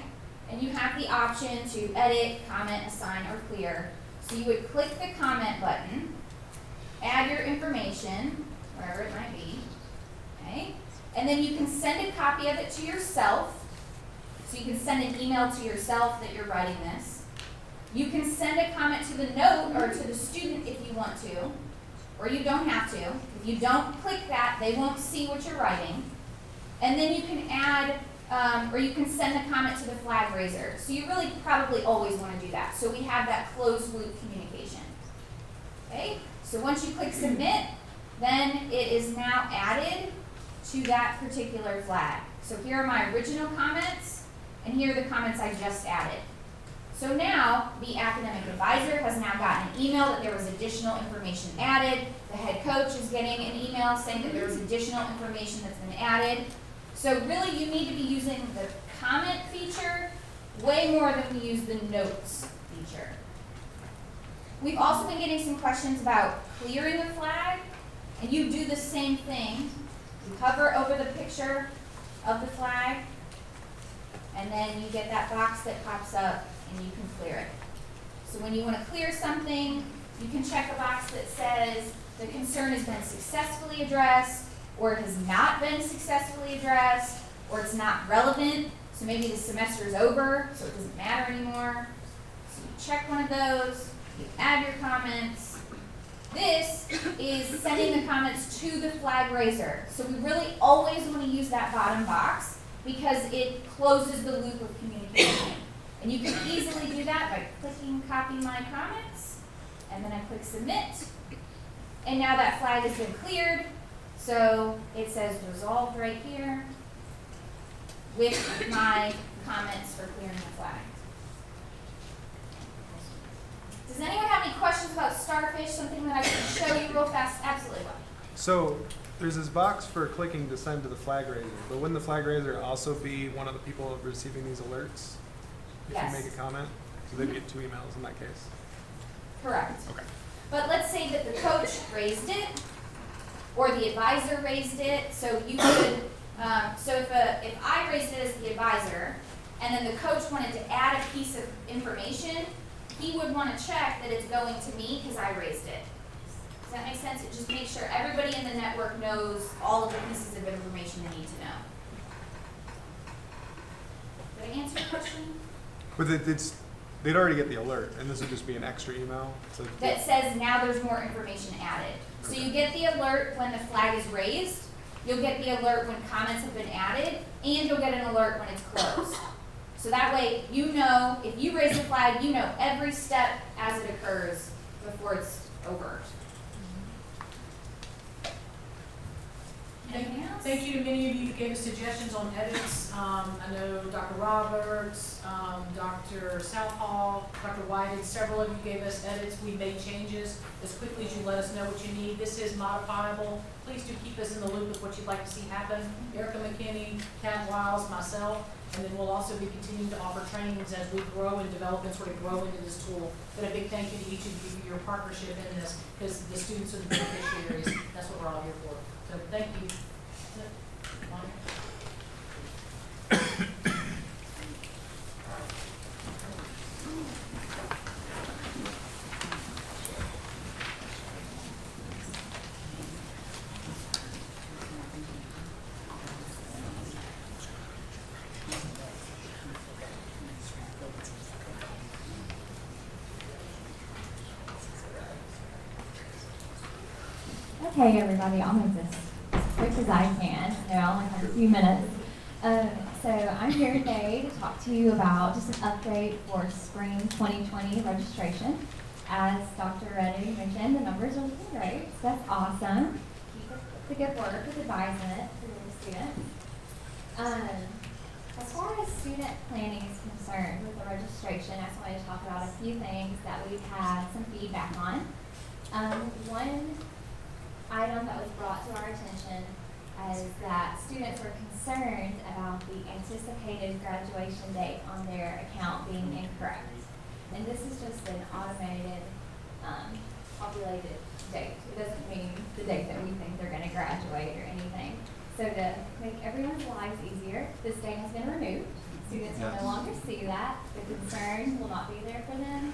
and you have the option to edit, comment, assign, or clear. So you would click the comment button, add your information, wherever it might be, okay? And then you can send a copy of it to yourself. So you can send an email to yourself that you're writing this. You can send a comment to the note or to the student if you want to, or you don't have to. If you don't click that, they won't see what you're writing. And then you can add, or you can send a comment to the flag raiser. So you really probably always want to do that. So we have that closed loop communication. Okay? So once you click submit, then it is now added to that particular flag. So here are my original comments, and here are the comments I just added. So now the academic advisor has now gotten an email that there was additional information added. The head coach is getting an email saying that there was additional information that's been added. So really you need to be using the comment feature way more than we use the notes feature. We've also been getting some questions about clearing a flag, and you do the same thing. You hover over the picture of the flag, and then you get that box that pops up and you can clear it. So when you want to clear something, you can check a box that says the concern has been successfully addressed, or it has not been successfully addressed, or it's not relevant. So maybe the semester is over, so it doesn't matter anymore. So you check one of those, you add your comments. This is sending the comments to the flag raiser. So we really always want to use that bottom box because it closes the loop of communication. And you can easily do that by clicking copy my comments, and then I click submit. And now that flag has been cleared. So it says resolved right here with my comments for clearing the flag. Does anyone have any questions about Starfish? Something that I can show you real fast? Absolutely. So there's this box for clicking to send to the flag raiser, but wouldn't the flag raiser also be one of the people receiving these alerts if Yes. you make a comment? So they'd get 2 emails in that case. Correct. Okay. But let's say that the coach raised it, or the advisor raised it. So you could, so if I raised it as the advisor, and then the coach wanted to add a piece of information, he would want to check that it's going to me because I raised it. Does that make sense? It just makes sure everybody in the network knows all of the pieces of information they need to know. Did I answer your question? But they'd already get the alert, and this would just be an extra email. So That says now there's more information added. So you get the alert when the flag is raised, you'll get the alert when comments have been added, and you'll get an alert when it's closed. So that way, you know, if you raise the flag, you know every step as it occurs before it's over. Anything else? Thank you to many of you who gave us suggestions on edits. I know Dr. Roberts, Dr. Southall, Dr. Whited, several of you gave us edits. We made changes as quickly as you let us know what you need. This is modifiable. Please do keep us in the loop with what you'd like to see happen. Erica McKinney, Kat Wiles, myself, and then we'll also be continuing to offer trainings as we grow and develop and sort of grow into this tool. But a big thank you to each of you for your partnership in this, because the students are the beneficiaries. That's what we're all here for. So thank you. Okay, everybody, I'll make this as quick as I can. I only have a few minutes. So I'm here today to talk to you about just an update for spring 2020 registration. As Dr. Reddy mentioned, the numbers are looking great, so that's awesome. Keep up the good work with advisement for the students. As far as student planning is concerned with the registration, I just wanted to talk about a few things that we've had some feedback on. One item that was brought to our attention is that students were concerned about the anticipated graduation date on their account being incorrect. And this is just an automated, populated date. It doesn't mean the date that we think they're gonna graduate or anything. So to make everyone's lives easier, this date has been removed. Students will no longer see that. The concern will not be there for them.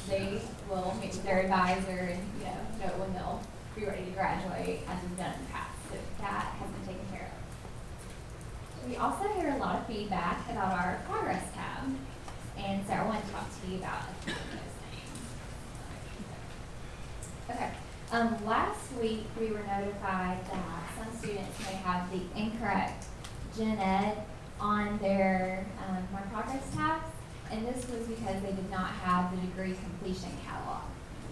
They will meet with their advisor and, know when they'll be ready to graduate as we've done in the past. So that has been taken care of. We also hear a lot of feedback about our progress tab. And so I want to talk to you about a few of those things. Okay. Last week, we were notified that some students may have the incorrect gen ed on their My Progress tabs, and this was because they did not have the degree completion catalog.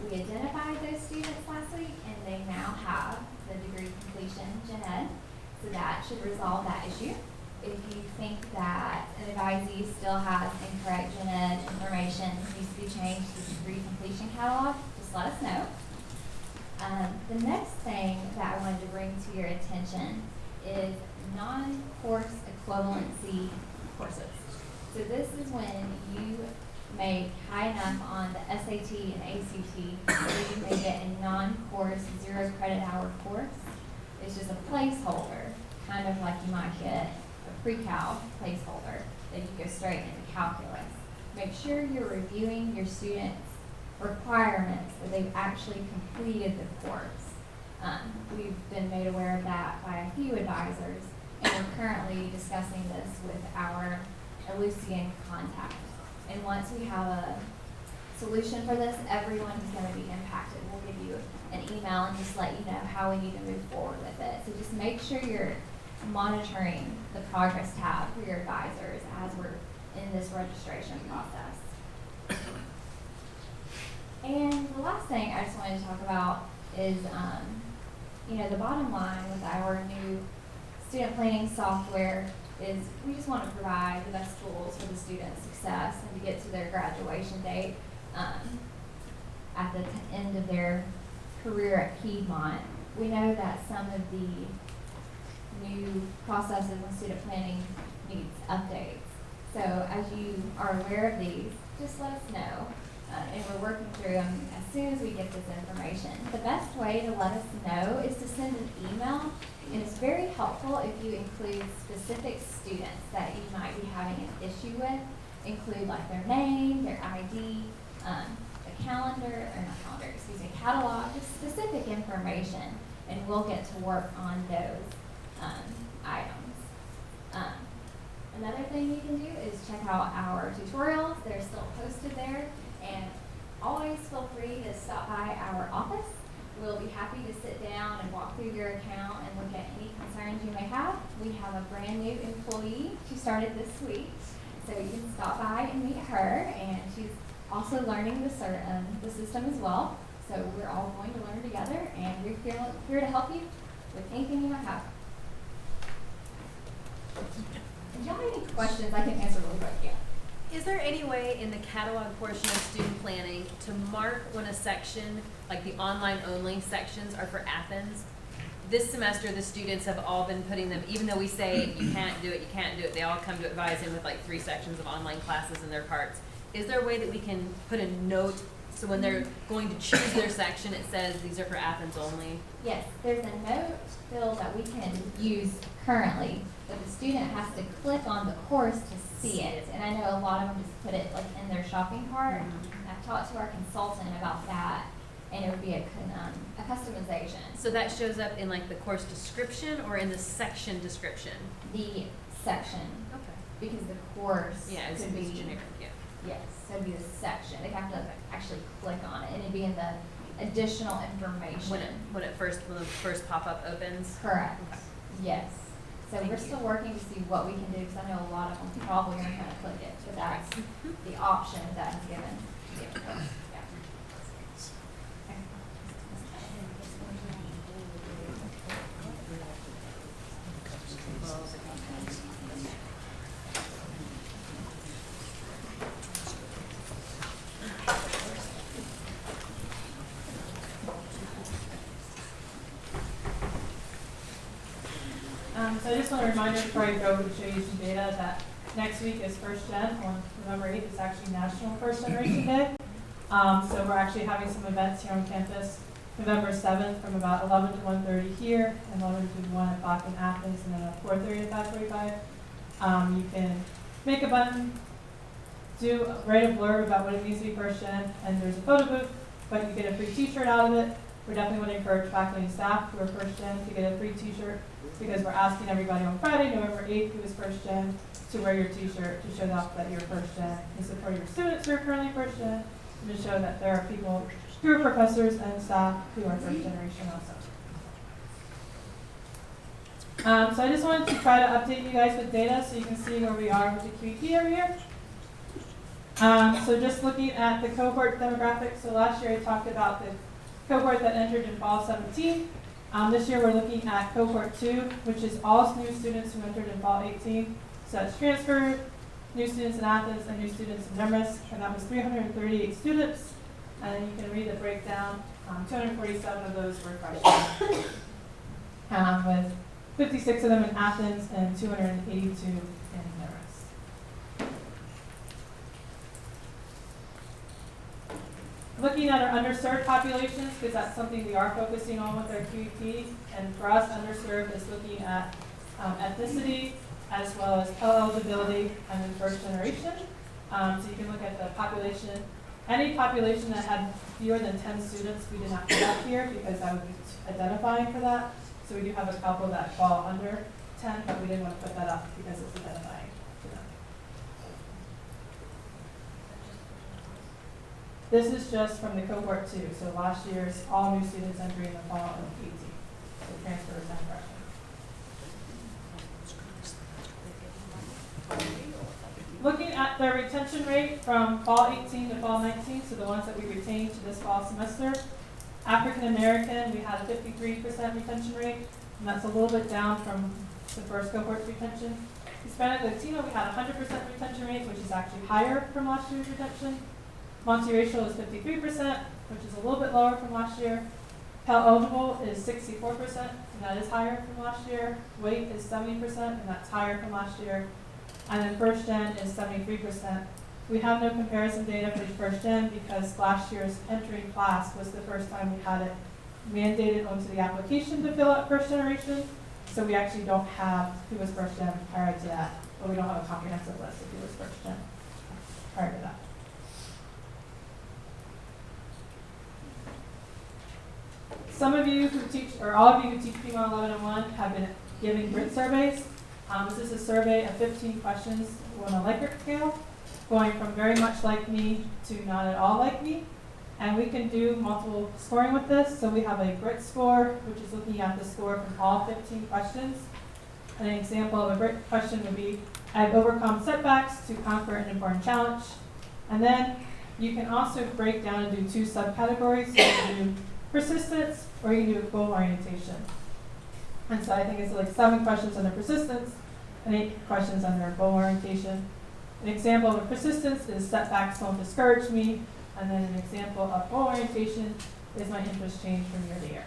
We identified those students last week, and they now have the degree completion gen ed, so that should resolve that issue. If you think that an advisee still has incorrect gen ed information, needs to be changed to the degree completion catalog, just let us know. The next thing that I wanted to bring to your attention is non-course equivalency courses. So this is when you make high enough on the SAT and ACT that you may get a non-course 0 credit hour course. It's just a placeholder, kind of like you might get a pre-cal placeholder that you go straight into calculus. Make sure you're reviewing your students' requirements that they've actually completed the course. We've been made aware of that by a few advisors, and we're currently discussing this with our Ellucian contact. And once we have a solution for this, everyone who's going to be impacted will give you an email and just let you know how we need to move forward with it. So just make sure you're monitoring the progress tab for your advisors as we're in this registration process. And the last thing I just wanted to talk about is, the bottom line with our new student planning software is we just want to provide the best tools for the students' success and to get to their graduation date at the end of their career at Piedmont. We know that some of the new processes in student planning needs updates. So as you are aware of these, just let us know. And we're working through them as soon as we get this information. The best way to let us know is to send an email, and it's very helpful if you include specific students that you might be having an issue with. Include like their name, their ID, a catalog, just specific information, and we'll get to work on those items. Another thing you can do is check out our tutorials. They're still posted there. And always feel free to stop by our office. We'll be happy to sit down and walk through your account and look at any concerns you may have. We have a brand new employee who started this week, so you can stop by and meet her. And she's also learning the system as well. So we're all going to learn together, and we're here to help you with anything you might have. If y'all have any questions, I can answer really quick. Yeah. Is there any way in the catalog portion of student planning to mark when a section, like the online only sections, are for Athens? This semester, the students have all been putting them, even though we say you can't do it, they all come to Advise in with like 3 sections of online classes in their carts. Is there a way that we can put a note so when they're going to choose their section, it says these are for Athens only? Yes, there's a note field that we can use currently, but the student has to click on the course to see it. And I know a lot of them just put it like in their shopping cart. I've talked to our consultant about that, and it would be a customization. So that shows up in like the course description or in the section description? The section. Okay. Because the course could be generic, yeah. Yes, so it'd be the section. They have to actually click on it, and it'd be in the additional information. When the first pop-up opens? Correct. Okay. Yes. So we're still working to see what we can do, because I know a lot of them probably aren't going to click it, but that's the option that is given. Yeah. So I just want to remind you before I go and show you some data that next week is First Gen on November 8th. It's actually National First Generation Day. So we're actually having some events here on campus November 7th from about 11 to 1:30 here, and 11 to 1 o'clock in Athens, and then at 4:30 to 5:45. You can make a button, write a blurb about what it means to be First Gen, and there's a photo booth, but you get a free t-shirt out of it. We definitely want to encourage faculty and staff who are First Gen to get a free t-shirt, because we're asking everybody on Friday, November 8th, who is First Gen, to wear your t-shirt to show off that you're First Gen, and support your students who are currently First Gen, and to show that there are people who are professors and staff who are first generation also. So I just wanted to try to update you guys with data so you can see where we are with the QEP every year. So just looking at the cohort demographics, so last year I talked about the cohort that entered in fall 17. This year we're looking at cohort 2, which is all new students who entered in fall 18. So that's transferred, new students in Athens, and new students in Demorest, and that was 338 students. And then you can read the breakdown. 247 of those were freshmen, with 56 of them in Athens and 282 in Demorest. Looking at our underserved populations, because that's something we are focusing on with our QEP, and for us, underserved is looking at ethnicity as well as Pell eligibility and then first generation. So you can look at the population. Any population that had fewer than 10 students, we did not put up here because that would be identifying for that. So we do have a couple that fall under 10, but we didn't want to put that up because it's identifying for them. This is just from the cohort 2. So last year's all new students entering the fall of 18. So transfers and freshmen. Looking at the retention rate from fall 18 to fall 19, so the ones that we retained to this fall semester, African American, we had a 53% retention rate, and that's a little bit down from the first cohort's retention. Hispanic Latino, we had a 100% retention rate, which is actually higher from last year's retention. Multiracial is 53%, which is a little bit lower from last year. Pell eligible is 64%, and that is higher from last year. Weight is 70%, and that's higher from last year. And then First Gen is 73%. We have no comparison data for the First Gen because last year's entering class was the first time we had it mandated onto the application to fill out First Generation. So we actually don't have who was First Gen prior to that, but we don't have a comprehensive list of who was First Gen prior to that. Some of you who teach, or all of you who teach P1 1101 have been giving grit surveys. This is a survey of 15 questions on a Likert scale, going from very much like me to not at all like me. And we can do multiple scoring with this. So we have a grit score, which is looking at the score from all 15 questions. And an example of a grit question would be, I've overcome setbacks to conquer an important challenge. And then you can also break down and do 2 subcategories. So you can do persistence, or you can do goal orientation. And so I think it's like 7 questions under persistence and 8 questions under goal orientation. An example of persistence is setbacks don't discourage me. And then an example of goal orientation is my interest change from year to year.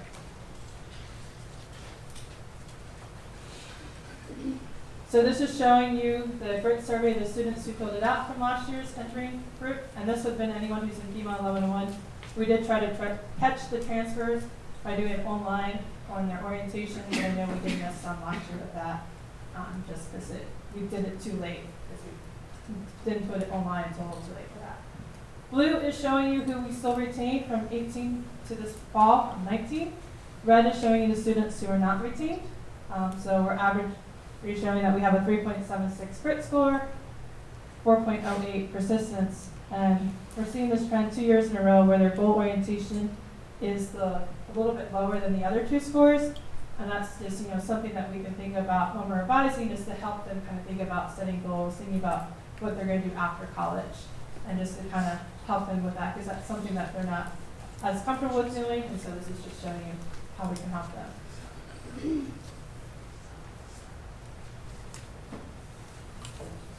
So this is showing you the grit survey of the students who filled it out from last year's entering group. And this would have been anyone who's in P1 1101. We did try to catch the transfers by doing it online on their orientation, but I know we did miss some last year with that, just because we did it too late, because we didn't put it online until it was too late for that. Blue is showing you who we still retained from 18 to this fall of 19. Red is showing you the students who are not retained. So we're showing that we have a 3.76 grit score, 4.08 persistence, and we're seeing this trend 2 years in a row where their goal orientation is a little bit lower than the other 2 scores, and that's just something that we can think about when we're revising, is to help them kind of think about setting goals, thinking about what they're going to do after college, and just to kind of help them with that, because that's something that they're not as comfortable with doing, and so this is just showing you how we can help them.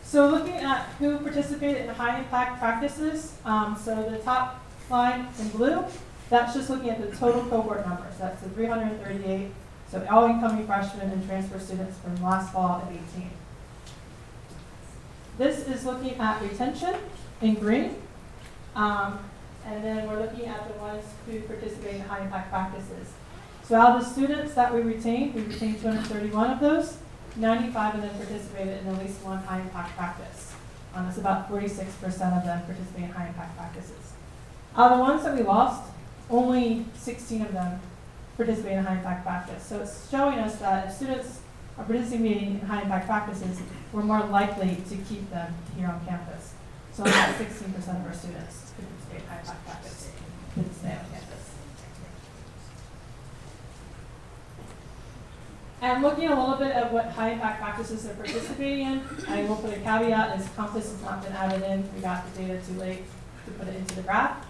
So looking at who participated in high impact practices, so the top line in blue, that's just looking at the total cohort numbers. That's the 338. So all incoming freshmen and transfer students from last fall of 18. This is looking at retention in green. And then we're looking at the ones who participate in high impact practices. So out of the students that we retained 231 of those. 95 of them participated in at least one high impact practice. That's about 46% of them participate in high impact practices. Out of the ones that we lost, only 16 of them participate in high impact practice. So it's showing us that if students are participating in high impact practices, we're more likely to keep them here on campus. So about 16% of our students participate in high impact practice didn't stay on campus. And looking a little bit at what high impact practices they're participating in, I will put a caveat as Compass has not been added in. We got the data too late to put it into the graph.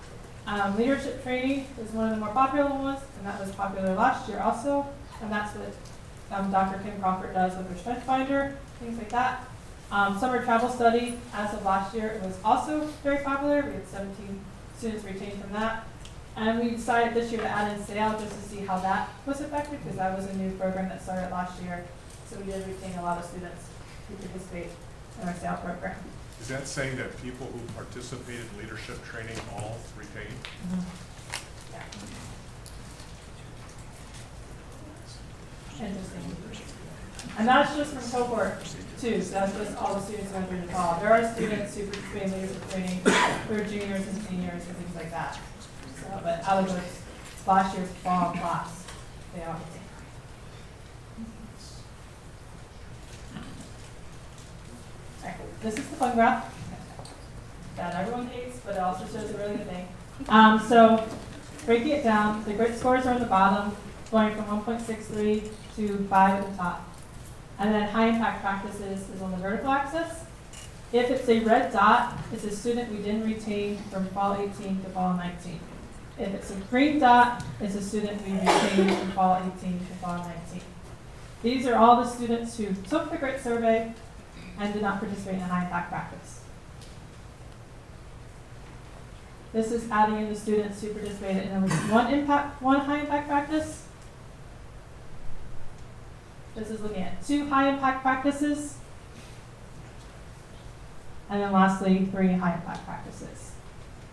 Leadership training is one of the more popular ones, and that was popular last year also. And that's what Dr. Kim Crawford does with her Strength Finder, things like that. Summer travel study, as of last year, it was also very popular. We had 17 students retained from that. And we decided this year to add in SAIL just to see how that was effective, because that was a new program that started last year. So we did retain a lot of students who participate in our SAIL program. Is that saying that people who participated in leadership training all retained? Yeah. Interesting. And that's just from cohort 2, so that's just all the students going through the fall. There are students who participate in leadership training who are juniors and seniors and things like that. So, but out of the last year's fall class, they all retained. Alright, this is the fun graph that everyone hates, but it also shows a really good thing. So breaking it down, the grit scores are on the bottom, going from 1.63 to 5 at the top. And then high impact practices is on the vertical axis. If it's a red dot, it's a student we didn't retain from fall 18 to fall 19. If it's a green dot, it's a student we retained from fall 18 to fall 19. These are all the students who took the grit survey and did not participate in a high impact practice. This is adding in the students who participated in at least one high impact practice. This is looking at 2 high impact practices. And then lastly, 3 high impact practices.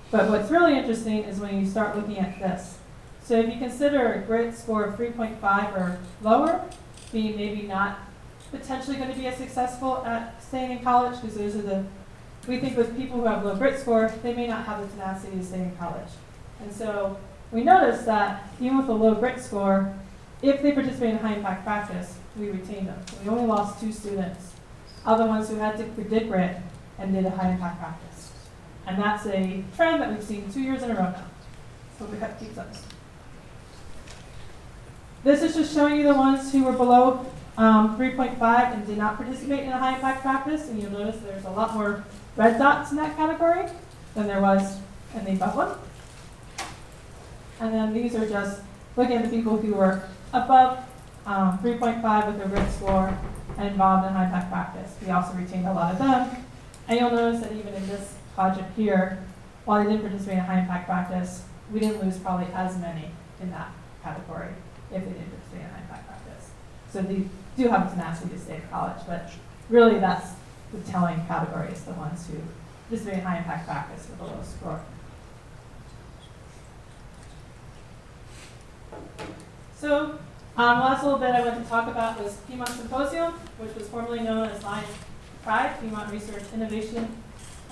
But what's really interesting is when you start looking at this. So if you consider a grit score of 3.5 or lower, being maybe not potentially going to be as successful at staying in college, because those are we think with people who have low grit score, they may not have the tenacity to stay in college. And so we noticed that even with a low grit score, if they participate in high impact practice, we retained them. So we only lost 2 students, other ones who did grit and did a high impact practice. And that's a trend that we've seen 2 years in a row now. So we have to keep those. This is just showing you the ones who were below 3.5 and did not participate in a high impact practice. And you'll notice there's a lot more red dots in that category than there was in the above one. And then these are just looking at the people who were above 3.5 with their grit score and involved in high impact practice. We also retained a lot of them. And you'll notice that even in this project here, while they didn't participate in high impact practice, we didn't lose probably as many in that category if they didn't participate in high impact practice. So they do have a tenacity to stay in college, but really that's the telling category is the ones who participate in high impact practice with a low score. So the last little bit I want to talk about was Piedmont Symposium, which was formerly known as Lions Pride, Piedmont Research Innovation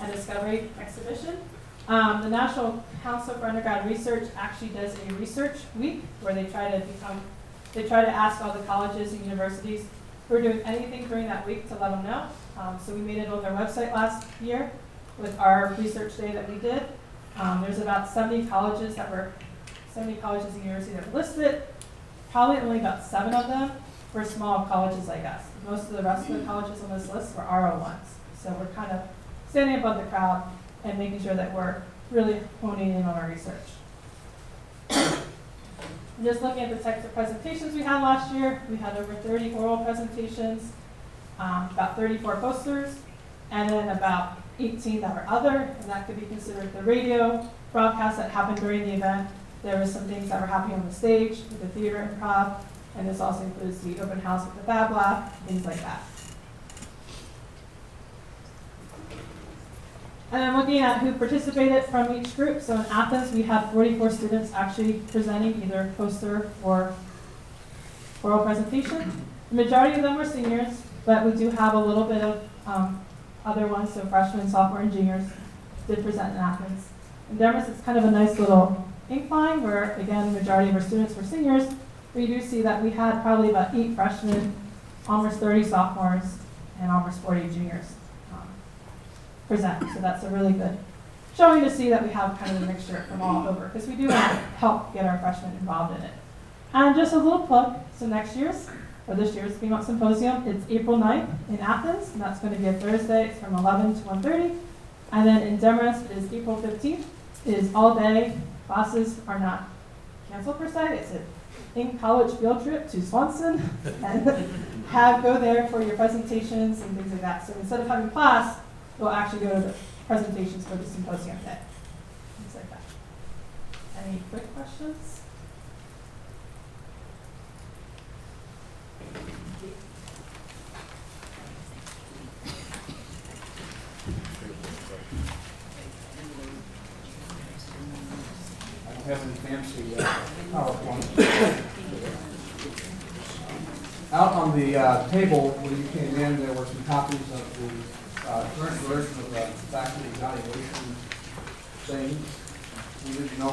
and Discovery Exhibition. The National Council for Undergrad Research actually does a research week where they try to ask all the colleges and universities who are doing anything during that week to let them know. So we made it on their website last year with our research day that we did. There's about 70 colleges and universities that were listed. Probably only about 7 of them were small colleges like us. Most of the rest of the colleges on this list were RO1s. So we're kind of standing above the crowd and making sure that we're really honing in on our research. Just looking at the types of presentations we had last year, we had over 30 oral presentations, about 34 posters, and then about 18 that were other, and that could be considered the radio broadcast that happened during the event. There were some things that were happening on the stage with the theater improv, And this also includes the open house with the Fab Lab, things like that. And I'm looking at who participated from each group. So in Athens, we had 44 students actually presenting either poster or oral presentation. The majority of them were seniors, but we do have a little bit of other ones, so freshmen, sophomore, and juniors did present in Athens. In Demarest, it's kind of a nice little incline where, again, the majority of our students were seniors. We do see that we had probably about 8 freshmen, almost 30 sophomores, and almost 40 juniors present. So that's a really good showing to see that we have kind of a mixture from all over, because we do want to help get our freshmen involved in it. And just a little plug, so next year's, or this year's BMOC Symposium, it's April 9th in Athens, and that's going to be a Thursday. It's from 11 to 1:30. And then in Demarest, it is April 15th. It is all day. Classes are not canceled per se. It's an in-college field trip to Swanson, and go there for your presentations and things like that. So instead of having class, we'll actually go to the presentations for the symposium day. Things like that. Any quick questions? I don't have any fancy PowerPoint. Out on the table when you came in, there were some copies of the current version of the faculty evaluation thing.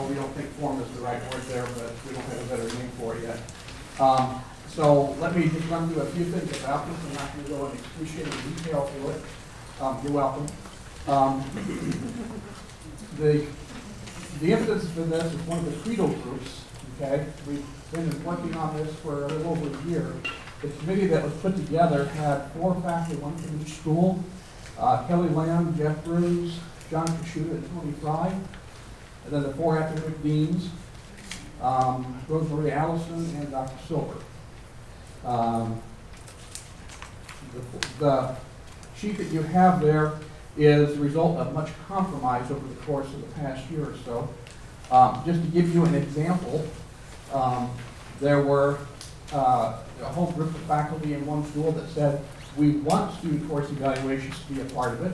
We don't think form is the right word there, but we don't have a better name for it yet. So let me just run through a few things about this. I'm not going to go into excruciating detail to it. You're welcome. The impetus for this is one of the Credo groups, okay? We've been working on this for a little over a year. The committee that was put together had 4 faculty, 1 from each school, Kelly Lamb, Jeff Bruce, John Kashuta, and Tony Fry, and then the 4 academic deans, Rosemary Allison and Dr. Silver. The sheet that you have there is the result of much compromise over the course of the past year or so. Just to give you an example, there were a whole group of faculty in one school that said, we want student course evaluations to be a part of it,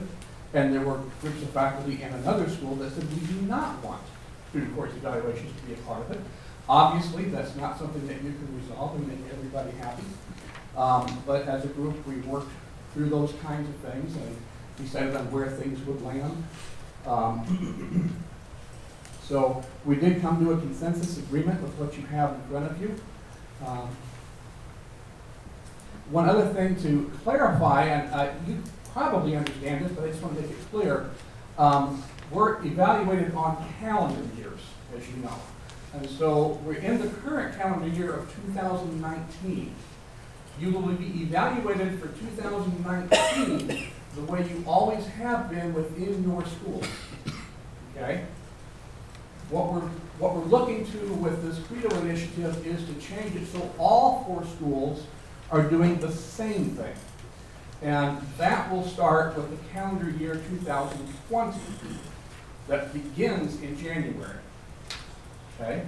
and there were groups of faculty in another school that said, we do not want student course evaluations to be a part of it. Obviously, that's not something that you can resolve and make everybody happy. But as a group, we worked through those kinds of things and decided on where things would land. So we did come to a consensus agreement with what you have in front of you. One other thing to clarify, and you probably understand this, but I just want to make it clear, we're evaluated on calendar years, as you know. And so we're in the current calendar year of 2019. You will be evaluated for 2019 the way you always have been within your school. Okay? What we're looking to with this Credo initiative is to change it so all 4 schools are doing the same thing. And that will start with the calendar year 2020 that begins in January. Okay?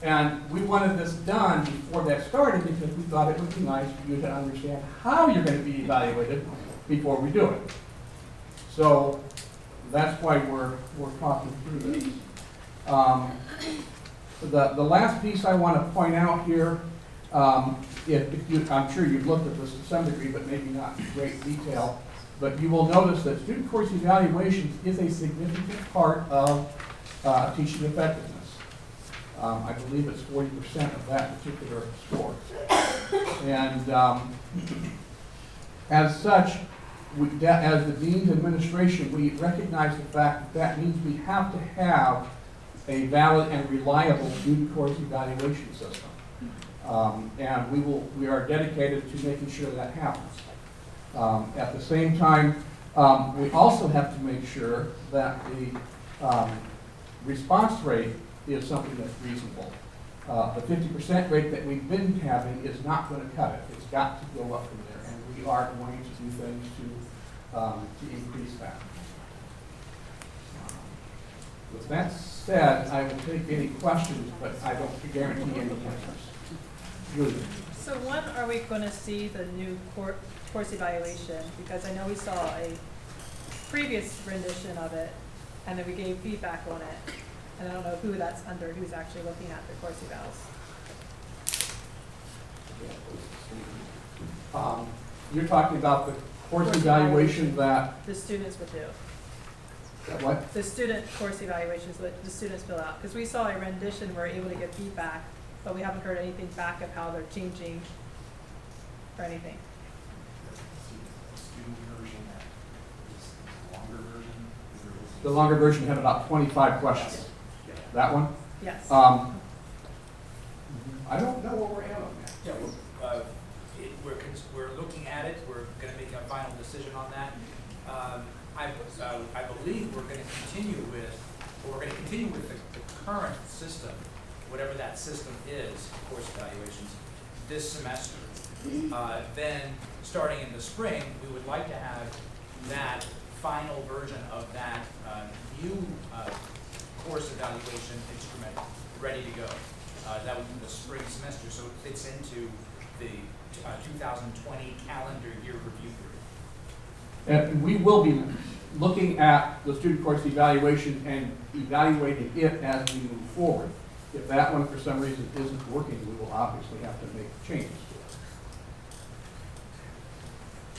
And we wanted this done before that started because we thought it would be nice for you to understand how you're going to be evaluated before we do it. So that's why we're talking through this. The last piece I want to point out here, I'm sure you've looked at this to some degree, but maybe not in great detail, but you will notice that student course evaluations is a significant part of teaching effectiveness. I believe it's 40% of that particular score. And as such, as the Dean's administration, we recognize the fact that means we have to have a valid and reliable student course evaluation system. And we are dedicated to making sure that happens. At the same time, we also have to make sure that the response rate is something that's reasonable. The 50% rate that we've been having is not going to cut it. It's got to go up from there, and we are going to do things to increase that. With that said, I will take any questions, but I don't guarantee any answers. Julie. So when are we going to see the new course evaluation? Because I know we saw a previous rendition of it, and then we gave feedback on it. And I don't know who that's under, who's actually looking at the course evals. You're talking about the course evaluation that, the students would do. what? The student course evaluations that the students fill out. Because we saw a rendition, we're able to get feedback, but we haven't heard anything back of how they're changing or anything. Student version, is longer version. The longer version had about 25 questions. That one? Yes. I don't know where we're at on that. Yeah, we're looking at it, we're gonna make a final decision on that. I believe we're gonna continue with the current system, whatever that system is, course evaluations, this semester. Then, starting in the spring, we would like to have that final version of that new course evaluation instrument ready to go. That would be the spring semester, so it fits into the 2020 calendar year review period. And we will be looking at the student course evaluation and evaluating it as we move forward. If that one for some reason isn't working, we will obviously have to make changes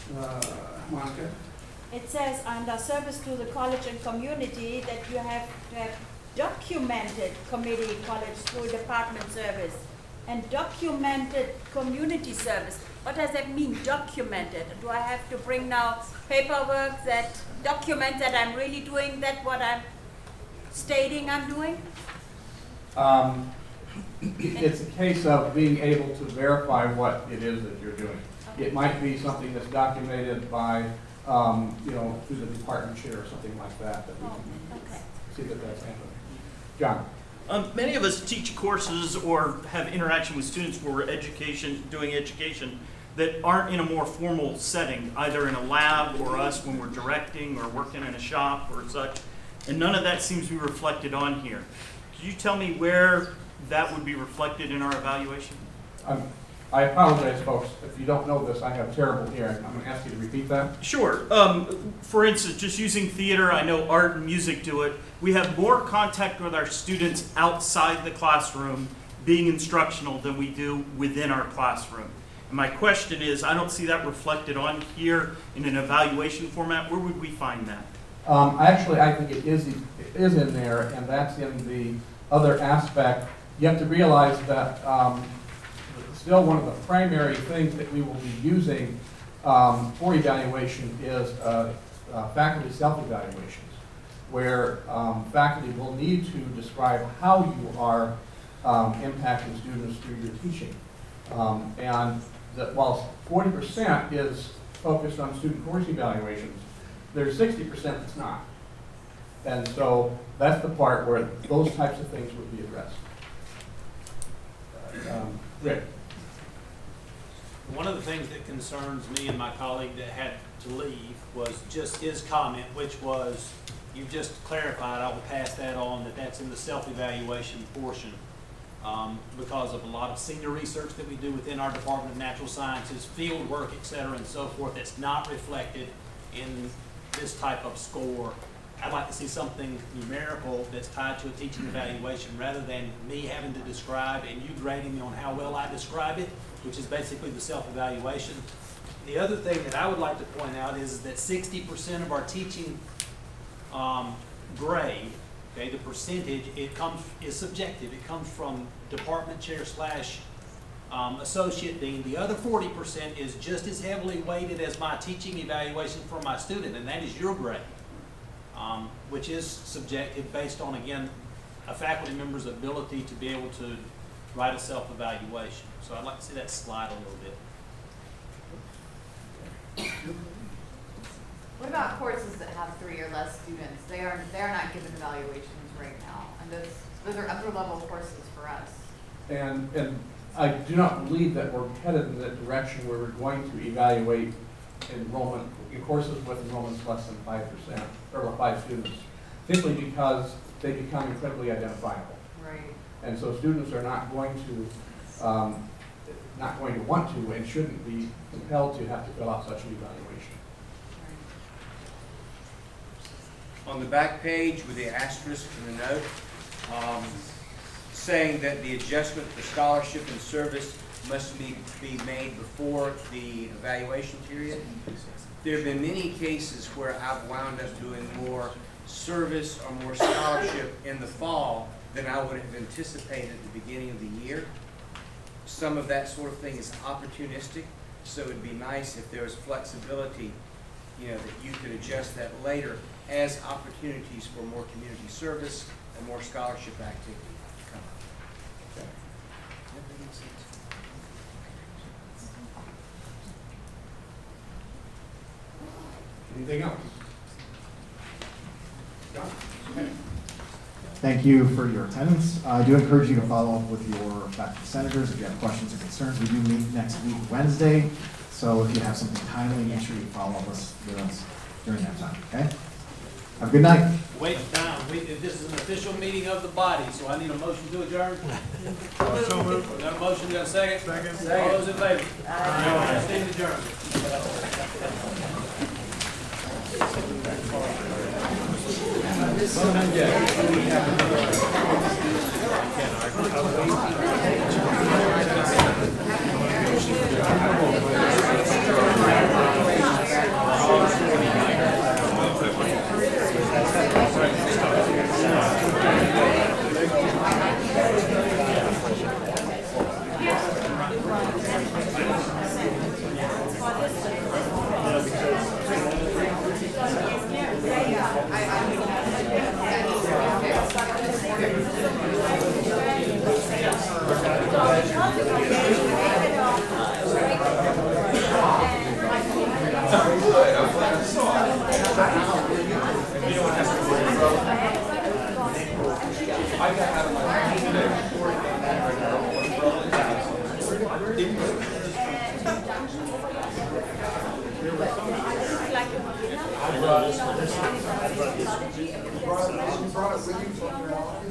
to it. Monica? It says under service to the college and community that you have to have documented committee, college, school department service and documented community service. What does that mean, documented? Do I have to bring now paperwork that documents that I'm really doing that what I'm stating I'm doing? It's a case of being able to verify what it is that you're doing. It might be something that's documented by, through the department chair or something like that, that we can see that that's happening. John? Many of us teach courses or have interaction with students where we're doing education that aren't in a more formal setting, either in a lab or us when we're directing or working in a shop or such, and none of that seems to be reflected on here. Could you tell me where that would be reflected in our evaluation? I apologize, folks. If you don't know this, I have terrible hearing. I'm going to ask you to repeat that. Sure. For instance, just using theater, I know art and music do it. We have more contact with our students outside the classroom being instructional than we do within our classroom. And my question is, I don't see that reflected on here in an evaluation format. Where would we find that? Actually, I think it is in there, and that's in the other aspect. You have to realize that still one of the primary things that we will be using for evaluation is faculty self-evaluations, where faculty will need to describe how you are impacting students through your teaching. And that while 40% is focused on student course evaluations, there's 60% that's not. And so that's the part where those types of things would be addressed. Rick? One of the things that concerns me and my colleague that had to leave was just his comment, which was, you just clarified, I will pass that on, that that's in the self-evaluation portion. Because of a lot of senior research that we do within our Department of Natural Sciences, field work, et cetera, and so forth, that's not reflected in this type of score. I'd like to see something numerical that's tied to a teaching evaluation rather than me having to describe and you grading me on how well I describe it, which is basically the self-evaluation. The other thing that I would like to point out is that 60% of our teaching grade, okay, the percentage, is subjective. It comes from department chair / associate dean. The other 40% is just as heavily weighted as my teaching evaluation for my student, and that is your grade. Which is subjective based on, again, a faculty member's ability to be able to write a self-evaluation. So I'd like to see that slide a little bit. What about courses that have 3 or less students? They are not given evaluations right now, and those are upper level courses for us. And I do not believe that we're headed in that direction where we're going to evaluate enrollment in courses with enrollments less than 5% or 5 students, simply because they become incredibly identifiable. Right. And so students are not going to not going to want to and shouldn't be compelled to have to fill out such an evaluation. On the back page with the asterisk and the note, saying that the adjustment for scholarship and service must be made before the evaluation period. There have been many cases where I've wound up doing more service or more scholarship in the fall than I would have anticipated at the beginning of the year. Some of that sort of thing is opportunistic, so it'd be nice if there was flexibility, that you could adjust that later as opportunities for more community service and more scholarship activity come up. Okay. Does that make sense? Anything else? John? Okay. Thank you for your attendance. I do encourage you to follow up with your faculty senators if you have questions or concerns. We do meet next week, Wednesday, so if you have something timely, make sure you follow up with us during that time, okay? Have a good night. Wait, now, this is an official meeting of the body, so I need a motion to adjourn. So moved. Got a motion, got a second? Second. All those in favor? Aye. Stand adjourned.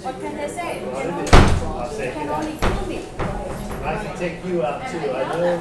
What can they say? You can only kill me. I can take you out too. I know.